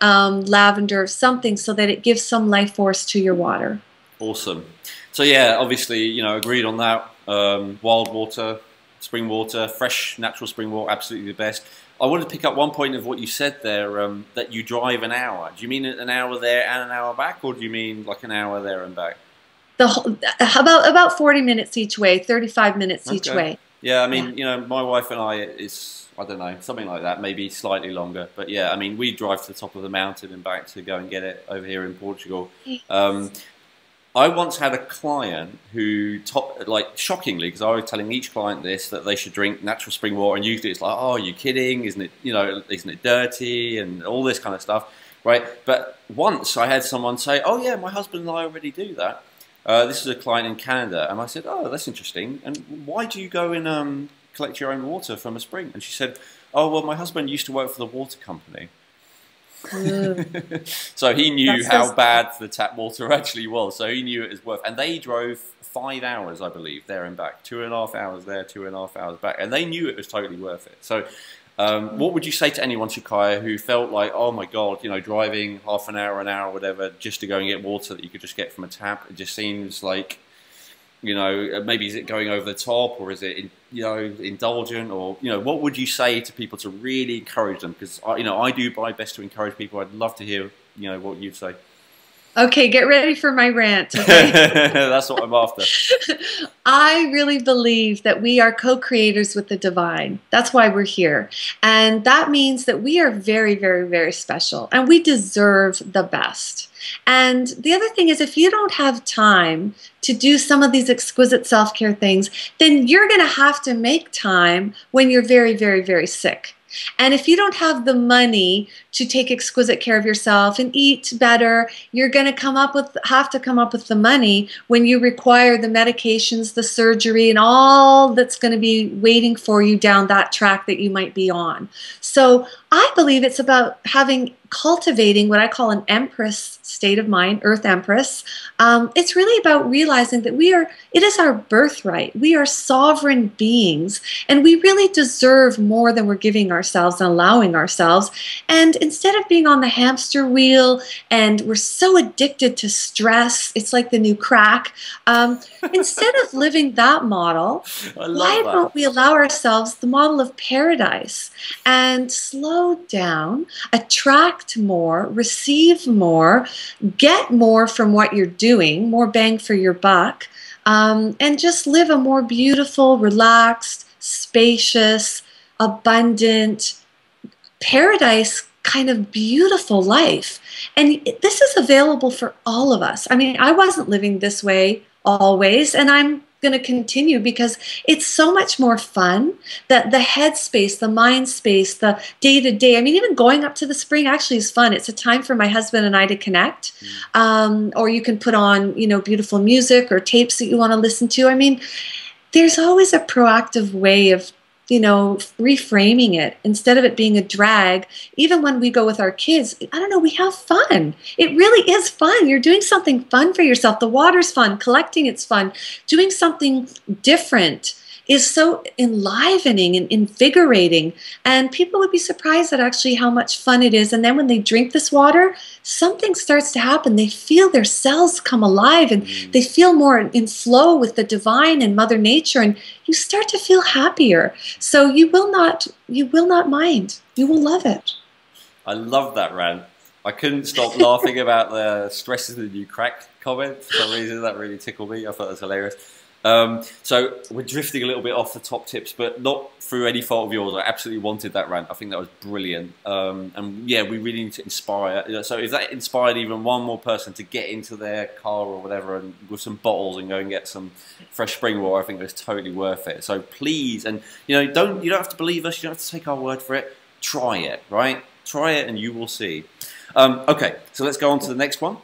lavender, something, so that it gives some life force to your water. Awesome. So yeah, obviously, you know, agreed on that. Wild water, spring water, fresh natural spring water, absolutely the best. I wanted to pick up one point of what you said there, that you drive an hour. Do you mean an hour there and an hour back, or do you mean like an hour there and back? About 40 minutes each way, 35 minutes each way. Yeah, I mean, you know, my wife and I, I don't know, something like that, maybe slightly longer. But yeah, I mean, we drive to the top of the mountain and back to go and get it over here in Portugal. I once had a client who, like, shockingly, because I was telling each client this, that they should drink natural spring water, and usually it's like, oh, are you kidding? Isn't it, you know, isn't it dirty and all this kind of stuff, right? But once I had someone say, oh yeah, my husband and I already do that. This is a client in Canada, and I said, oh, that's interesting. And why do you go and collect your own water from a spring? And she said, oh, well, my husband used to work for the water company. So he knew how bad the tap water actually was. So he knew it was worth. And they drove 5 hours, I believe, there and back. 2.5 hours there, 2.5 hours back. And they knew it was totally worth it. So what would you say to anyone, Shakaya, who felt like, oh my God, you know, driving half an hour, whatever, just to go and get water that you could just get from a tap? It just seems like, you know, maybe is it going over the top, or is it, you know, indulgent, or, you know, what would you say to people to really encourage them? Because, you know, I do my best to encourage people. I'd love to hear, you know, what you'd say. Okay, get ready for my rant. Okay? That's what I'm after. I really believe that we are co-creators with the divine. That's why we're here. And that means that we are very, very, very special, and we deserve the best. And the other thing is, if you don't have time to do some of these exquisite self-care things, then you're going to have to make time when you're very, very, very sick. And if you don't have the money to take exquisite care of yourself and eat better, you're going to have to come up with the money when you require the medications, the surgery, and all that's going to be waiting for you down that track that you might be on. So I believe it's about having cultivating what I call an empress state of mind, Earth Empress. It's really about realizing that it is our birthright. We are sovereign beings, and we really deserve more than we're giving ourselves and allowing ourselves. And instead of being on the hamster wheel, and we're so addicted to stress, it's like the new crack. Instead of living that model, why don't we allow ourselves the model of paradise and slow down, attract more, receive more, get more from what you're doing, more bang for your buck, and just live a more beautiful, relaxed, spacious, abundant, paradise kind of beautiful life. And this is available for all of us. I mean, I wasn't living this way always, and I'm going to continue because it's so much more fun. That the head space, the mind space, the day-to-day. I mean, even going up to the spring actually is fun. It's a time for my husband and I to connect. Or you can put on, beautiful music or tapes that you want to listen to. I mean, there's always a proactive way of reframing it instead of it being a drag. Even when we go with our kids, I don't know, we have fun. It really is fun. You're doing something fun for yourself. The water's fun. Collecting it's fun. Doing something different is so enlivening and invigorating. And people would be surprised at actually how much fun it is. And then when they drink this water, something starts to happen. They feel their cells come alive and they feel more in flow with the divine and Mother Nature. And you start to feel happier. So you will not mind. You will love it. I love that, Ran. I couldn't stop laughing about the stress is the new crack comment. For some reason, that really tickled me. I thought that was hilarious. So we're drifting a little bit off the top tips, but not through any fault of yours. I absolutely wanted that rant. I think that was brilliant. And yeah, we really need to inspire. So if that inspired even one more person to get into their car or whatever and with some bottles and go and get some fresh spring water, I think it's totally worth it. So please, and you don't have to believe us. You don't have to take our word for it. Try it, right? Try it and you will see. Okay, so let's go on to the next one.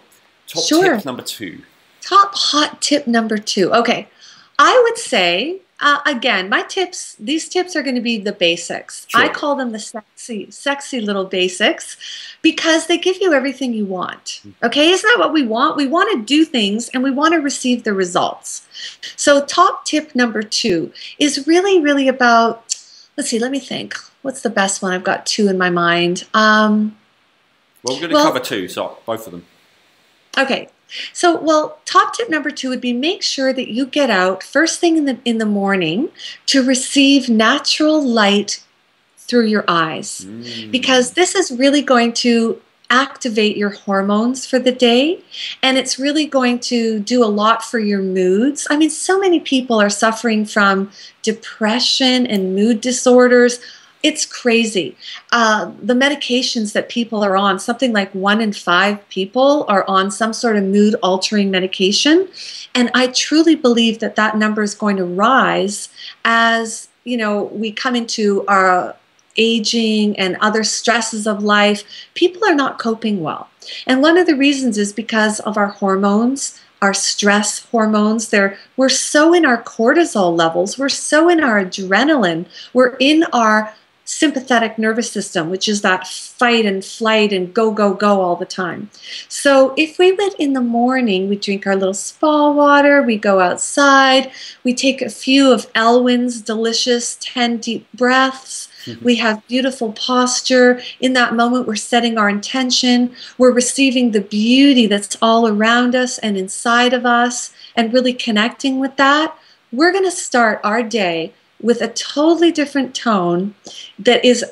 Top tip number 2. Top hot tip number 2. Okay. I would say, again, these tips are going to be the basics. Sure. I call them the sexy little basics because they give you everything you want. Okay, isn't that what we want? We want to do things and we want to receive the results. So top tip number 2 is really, really about, let's see, let me think. What's the best one? I've got 2 in my mind. Well, we're going to cover 2, so both of them. Okay. So, top tip number 2 would be make sure that you get out first thing in the morning to receive natural light through your eyes. Because this is really going to activate your hormones for the day, and it's really going to do a lot for your moods. I mean, so many people are suffering from depression and mood disorders. It's crazy. The medications that people are on, something like 1 in 5 people are on some sort of mood-altering medication. And I truly believe that that number is going to rise as, we come into our aging and other stresses of life. People are not coping well. And one of the reasons is because of our hormones, our stress hormones. We're so in our cortisol levels. We're so in our adrenaline. We're in our sympathetic nervous system, which is that fight and flight and go, go, go all the time. So if we went in the morning, we drink our little spa water, we go outside, we take a few of Elwin's delicious 10 deep breaths, we have beautiful posture. In that moment, we're setting our intention, we're receiving the beauty that's all around us and inside of us and really connecting with that. We're going to start our day with a totally different tone that is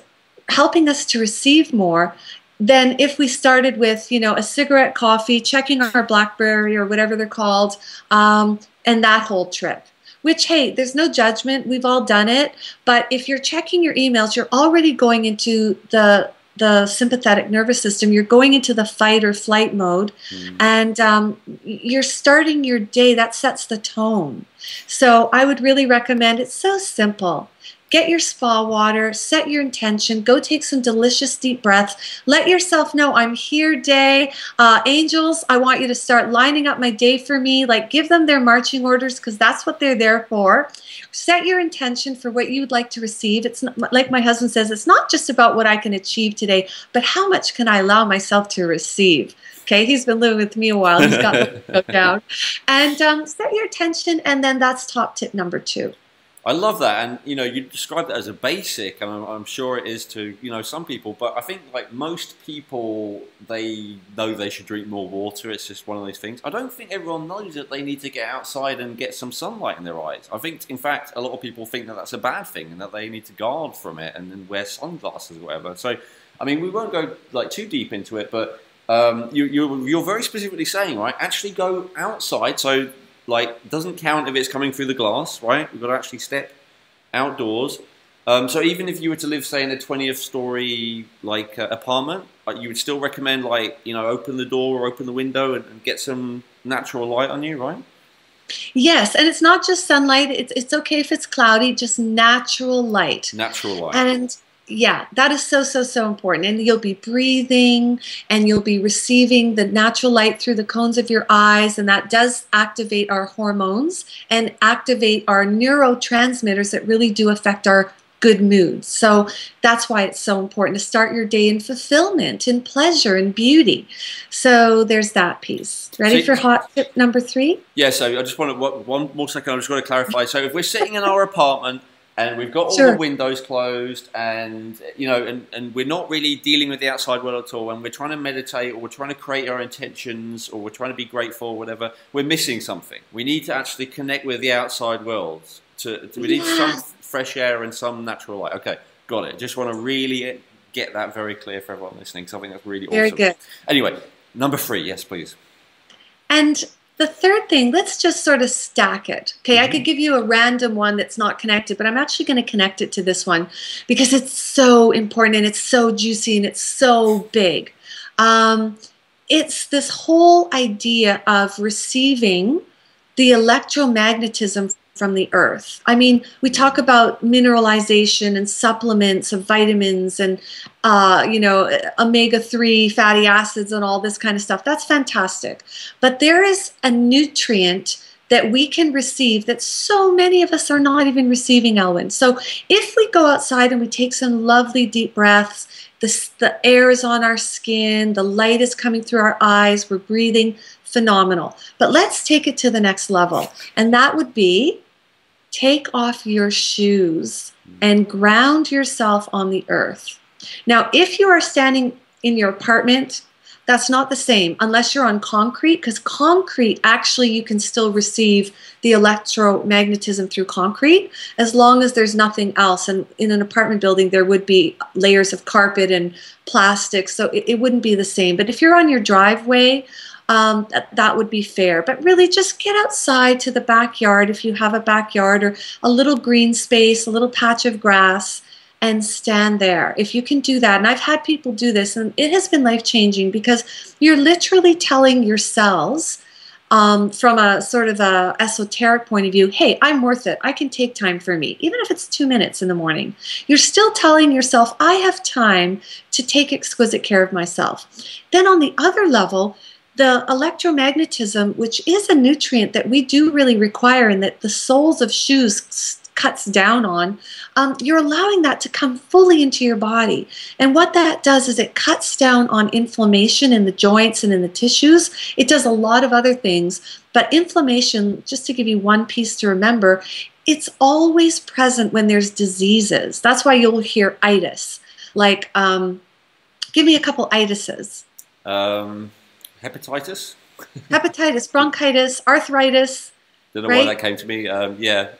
helping us to receive more than if we started with, a cigarette, coffee, checking our BlackBerry or whatever they're called, and that whole trip. Which, hey, there's no judgment. We've all done it. But if you're checking your emails, you're already going into the sympathetic nervous system. You're going into the fight or flight mode, and you're starting your day. That sets the tone. So I would really recommend, it's so simple. Get your spa water, set your intention, go take some delicious deep breaths. Let yourself know, I'm here day. Angels, I want you to start lining up my day for me. Like, give them their marching orders, because that's what they're there for. Set your intention for what you would like to receive. It's not, like my husband says, it's not just about what I can achieve today, but how much can I allow myself to receive? Okay, he's been living with me a while. He's got it down. And set your intention, and then that's top tip number 2. I love that, and you know, you described it as a basic, and I'm sure it is to, you know, some people. But I think like most people, they know they should drink more water. It's just one of those things. I don't think everyone knows that they need to get outside and get some sunlight in their eyes. I think, in fact, a lot of people think that that's a bad thing and that they need to guard from it and wear sunglasses or whatever. So, I mean, we won't go like too deep into it, but you're very specifically saying, right? Actually, go outside. So. Like, it doesn't count if it's coming through the glass, right? We've got to actually step outdoors. So even if you were to live, say, in a 20th story like apartment, you would still recommend, like, you know, open the door or open the window and get some natural light on you, right? Yes, and it's not just sunlight. It's okay if it's cloudy, just natural light. Natural light. And yeah, that is so, so, so important. And you'll be breathing and you'll be receiving the natural light through the cones of your eyes. And that does activate our hormones and activate our neurotransmitters that really do affect our good moods. So that's why it's so important to start your day in fulfillment, in pleasure, and beauty. So there's that piece. Ready for hot tip number 3? Yeah, so I just want to, one more second, I just want to clarify. So if we're sitting in our apartment, and we've got all the windows closed, and you know, and we're not really dealing with the outside world at all, and we're trying to meditate, or we're trying to create our intentions, or we're trying to be grateful, or whatever. We're missing something. We need to actually connect with the outside world. We need some fresh air and some natural light. Okay, got it. Just want to really get that very clear for everyone listening, because I think that's really awesome. Very good. Anyway, number 3, yes, please. And the third thing, let's just sort of stack it. Okay, I could give you a random one that's not connected, but I'm actually going to connect it to this one because it's so important and it's so juicy and it's so big. It's this whole idea of receiving the electromagnetism from the earth. I mean, we talk about mineralization and supplements of vitamins and, you know, omega-3 fatty acids and all this kind of stuff. That's fantastic. But there is a nutrient that we can receive that so many of us are not even receiving, Elwin. So if we go outside and we take some lovely deep breaths, the air is on our skin, the light is coming through our eyes, we're breathing, phenomenal. But let's take it to the next level. And that would be take off your shoes and ground yourself on the earth. Now, if you are standing in your apartment, that's not the same unless you're on concrete, because concrete, actually, you can still receive the electromagnetism through concrete as long as there's nothing else. And in an apartment building, there would be layers of carpet and plastic, so it wouldn't be the same. But if you're on your driveway, that would be fair. But really just get outside to the backyard if you have a backyard or a little green space, a little patch of grass, and stand there. If you can do that, and I've had people do this, and it has been life-changing because you're literally telling your cells from a sort of a esoteric point of view, hey, I'm worth it. I can take time for me, even if it's 2 minutes in the morning. You're still telling yourself, I have time to take exquisite care of myself. Then on the other level, the electromagnetism, which is a nutrient that we do really require and that the soles of shoes cuts down on, you're allowing that to come fully into your body. And what that does is it cuts down on inflammation in the joints and in the tissues. It does a lot of other things, but inflammation, just to give you one piece to remember, it's always present when there's diseases. That's why you'll hear itis. Like, give me a couple itises. Hepatitis? Hepatitis, bronchitis, arthritis. Don't know why that came to me. Yeah.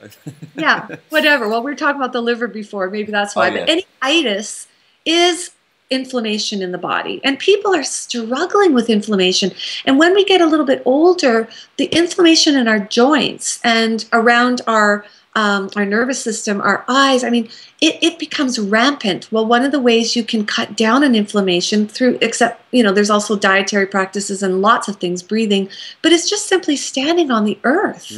Yeah, whatever. Well, we were talking about the liver before. Maybe that's why. But any itis is inflammation in the body. And people are struggling with inflammation. And when we get a little bit older, the inflammation in our joints and around our nervous system, our eyes, I mean, it becomes rampant. Well, one of the ways you can cut down on inflammation through, except, you know, there's also dietary practices and lots of things, breathing, but it's just simply standing on the earth.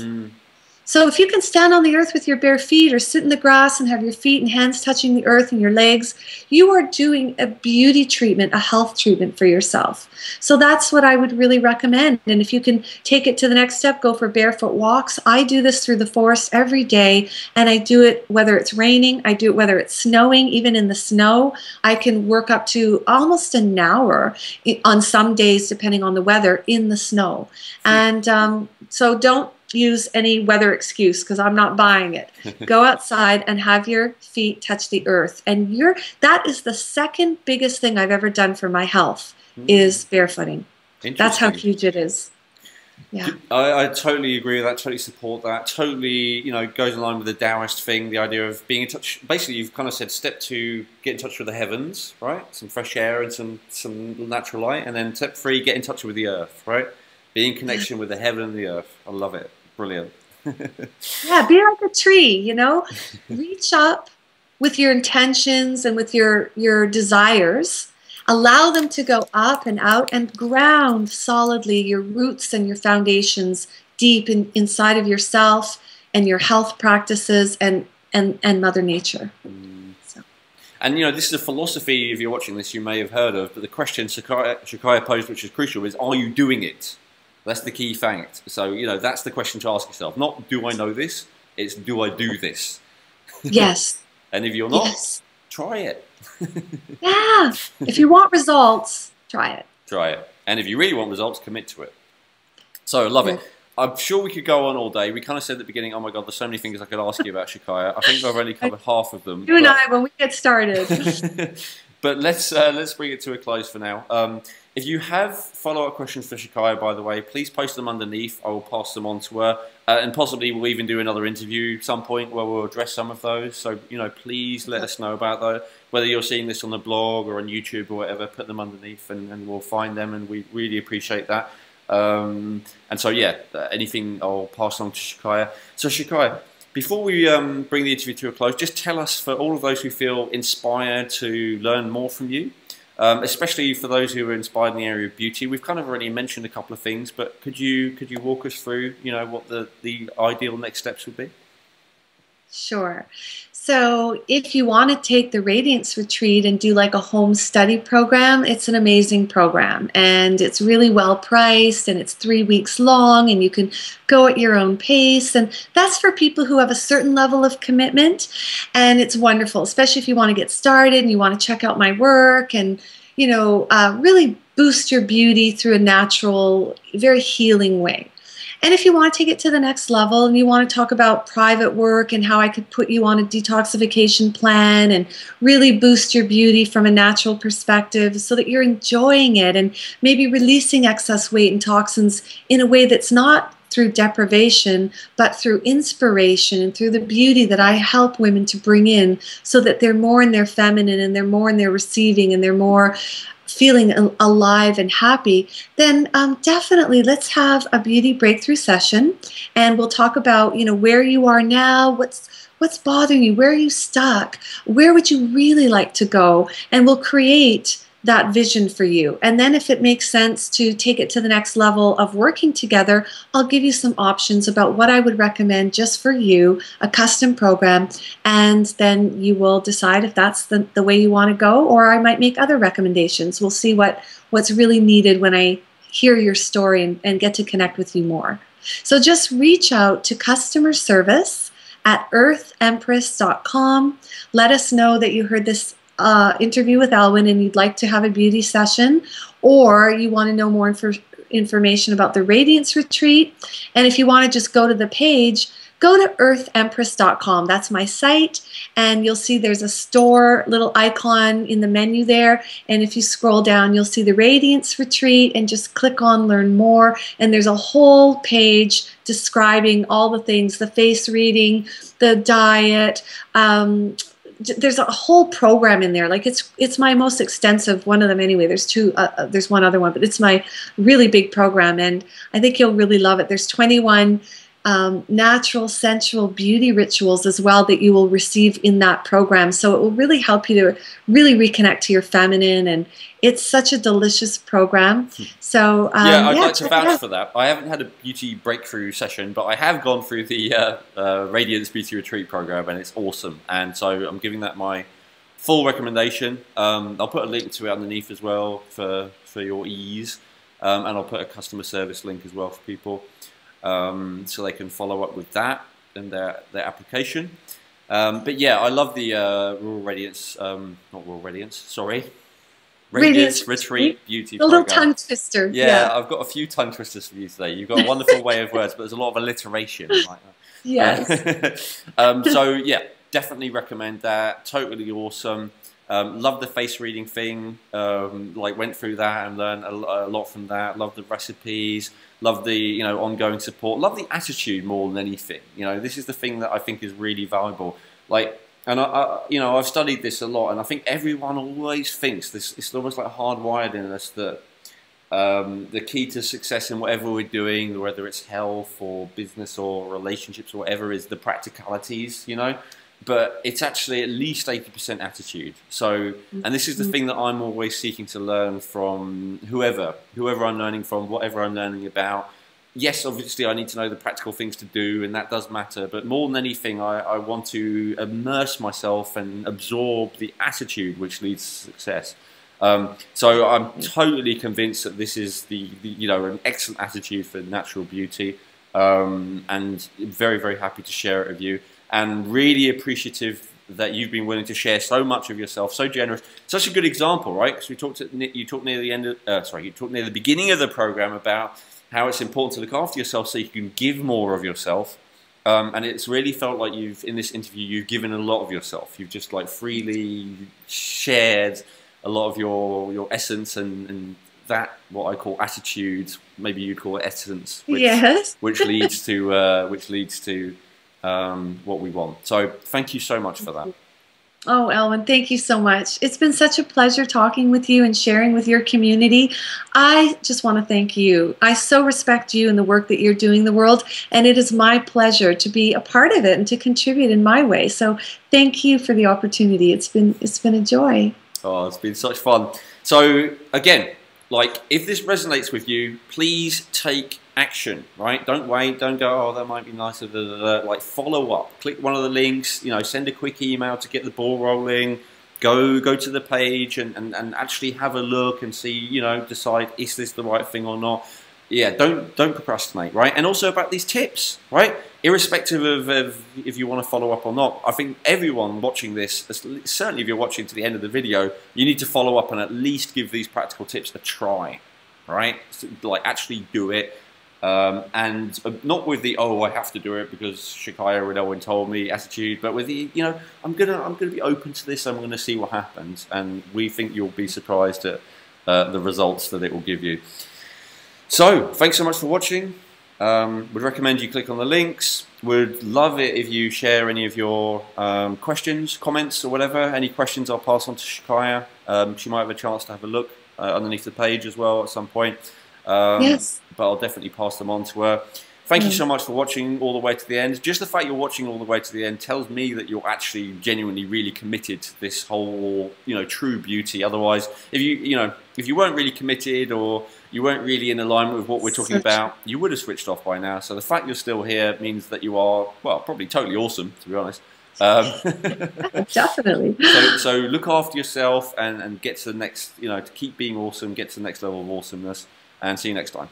So if you can stand on the earth with your bare feet or sit in the grass and have your feet and hands touching the earth and your legs, you are doing a beauty treatment, a health treatment for yourself. So that's what I would really recommend. And if you can take it to the next step, go for barefoot walks. I do this through the forest every day, and I do it whether it's raining, I do it whether it's snowing. Even in the snow, I can work up to almost an hour on some days, depending on the weather, in the snow. And so don't use any weather excuse, because I'm not buying it. Go outside and have your feet touch the earth. And that is the second biggest thing I've ever done for my health, is barefooting. That's how huge it is. Yeah. I totally agree with that, totally support that. Totally, you know, goes in line with the Taoist thing, the idea of being in touch. Basically, you've kind of said step 2, get in touch with the heavens, right? Some fresh air and some natural light. And then step 3, get in touch with the earth, right? Be in connection with the heaven and the earth. I love it. Brilliant. Yeah, be like a tree, you know. Reach up with your intentions and with your desires. Allow them to go up and out, and ground solidly your roots and your foundations deep inside of yourself and your health practices and Mother Nature. So. And, you know, this is a philosophy, if you're watching this, you may have heard of, but the question Shakaya posed, which is crucial, is, are you doing it? That's the key fact. So, you know, that's the question to ask yourself. Not, do I know this? It's, do I do this? Yes. And if you're not, try it. Yeah. If you want results, try it. Try it. And if you really want results, commit to it. So, I love it. I'm sure we could go on all day. We kind of said at the beginning, oh my God, there's so many things I could ask you about, Shakaya. I think I've only covered half of them. You and I, when we get started. But let's bring it to a close for now. If you have follow-up questions for Shakaya, by the way, please post them underneath. I will pass them on to her. And possibly we'll even do another interview at some point where we'll address some of those. So, you know, please let us know about those. Whether you're seeing this on the blog or on YouTube or whatever, put them underneath and we'll find them, and we really appreciate that. And so, yeah, anything I'll pass on to Shakaya. So, Shakaya, before we bring the interview to a close, just tell us, for all of those who feel inspired to learn more from you, especially for those who are inspired in the area of beauty. We've kind of already mentioned a couple of things, but could you walk us through, you know, what the ideal next steps would be? Sure. So if you want to take the Radiance Retreat and do like a home study program, it's an amazing program, and it's really well priced, and it's 3 weeks long, and you can go at your own pace, and that's for people who have a certain level of commitment, and it's wonderful, especially if you want to get started and you want to check out my work and, you know, really boost your beauty through a natural, very healing way. And if you want to take it to the next level and you want to talk about private work and how I could put you on a detoxification plan and really boost your beauty from a natural perspective so that you're enjoying it and maybe releasing excess weight and toxins in a way that's not through deprivation, but through inspiration and through the beauty that I help women to bring in so that they're more in their feminine and they're more in their receiving and they're more feeling alive and happy, then definitely let's have a beauty breakthrough session, and we'll talk about, you know, where you are now, what's bothering you, where are you stuck, where would you really like to go, and we'll create that vision for you. And then if it makes sense to take it to the next level of working together, I'll give you some options about what I would recommend just for you, a custom program, and then you will decide if that's the way you want to go, or I might make other recommendations. We'll see what's really needed when I hear your story and get to connect with you more. So just reach out to customer service at earthempress.com. Let us know that you heard this interview with Elwin and you'd like to have a beauty session, or you want to know more information about the Radiance Retreat. And if you want to just go to the page, go to earthempress.com. That's my site, and you'll see there's a store little icon in the menu there, and if you scroll down you'll see the Radiance Retreat and just click on Learn More, and there's a whole page describing all the things, the face reading, the diet, there's a whole program in there. Like it's my most extensive, one of them anyway. There's two, there's one other one, but it's my really big program, and I think you'll really love it. There's 21 natural, sensual beauty rituals as well that you will receive in that program. So it will really help you to really reconnect to your feminine, and it's such a delicious program. So Yeah, I'd yeah, like to check it vouch out. for that. I haven't had a beauty breakthrough session, but I have gone through the Radiance Beauty Retreat program, and it's awesome. And so I'm giving that my full recommendation. I'll put a link to it underneath as well for your ease, and I'll put a customer service link as well for people, so they can follow up with that and their application. But yeah, I love the Rural Radiance, not Rural Radiance, sorry. Radiance Radiance Retreat. Retreat Beauty A little Program. tongue twister. Yeah, Yeah. I've got a few tongue twisters for you today. You've got a wonderful way of words, but there's a lot of alliteration. I like Yes. that. So yeah, definitely recommend that. Totally awesome. Love the face reading thing. Like went through that and learned a lot from that. Love the recipes. Love the ongoing support. Love the attitude more than anything. This is the thing that I think is really valuable. Like. And I've studied this a lot, and I think everyone always thinks this. It's almost like hardwired in us that the key to success in whatever we're doing, whether it's health or business or relationships or whatever, is the practicalities. But it's actually at least 80% attitude. So, and this is the thing that I'm always seeking to learn from whoever I'm learning from, whatever I'm learning about. Yes, obviously I need to know the practical things to do, and that does matter. But more than anything, I want to immerse myself and absorb the attitude which leads to success. So I'm totally convinced that this is an excellent attitude for natural beauty, and very, very happy to share it with you. And really appreciative that you've been willing to share so much of yourself, so generous, such a good example, right? Because you talked near the end, you talked near the beginning of the program about how it's important to look after yourself so you can give more of yourself. And it's really felt like in this interview, you've given a lot of yourself. You've just like freely shared a lot of your essence and that, what I call attitude, maybe you'd call it essence, Yes. which leads to what we want. So thank you so much for that. Oh, Elwin, thank you so much. It's been such a pleasure talking with you and sharing with your community. I just want to thank you. I so respect you and the work that you're doing in the world, and it is my pleasure to be a part of it and to contribute in my way. So thank you for the opportunity. It's been a joy. Oh, it's been such fun. So again, like if this resonates with you, please take action, right? Don't wait, don't go, oh, that might be nice, like follow up. Click one of the links, send a quick email to get the ball rolling. Go to the page and actually have a look and see, decide, is this the right thing or not? Yeah, don't procrastinate, right? And also about these tips, right? Irrespective of if you want to follow up or not, I think everyone watching this, certainly if you're watching to the end of the video, you need to follow up and at least give these practical tips a try, right? So, like actually do it. And not with the I have to do it because Shakaya and Elwin told me attitude, but with the I'm gonna be open to this. I'm gonna see what happens, and we think you'll be surprised at the results that it will give you. So thanks so much for watching. Would recommend you click on the links. Would love it if you share any of your questions, comments, or whatever. Any questions, I'll pass on to Shakaya. She might have a chance to have a look underneath the page as well at some point. Yes. But I'll definitely pass them on to her. Thank you so much for watching all the way to the end. Just the fact you're watching all the way to the end tells me that you're actually genuinely really committed to this whole, true beauty. Otherwise, if you weren't really committed or you weren't really in alignment with what we're talking about, you would have switched off by now. So the fact you're still here means that you are, well, probably totally awesome, to be honest. Definitely. So look after yourself and get to the next, to keep being awesome, get to the next level of awesomeness, and see you next time.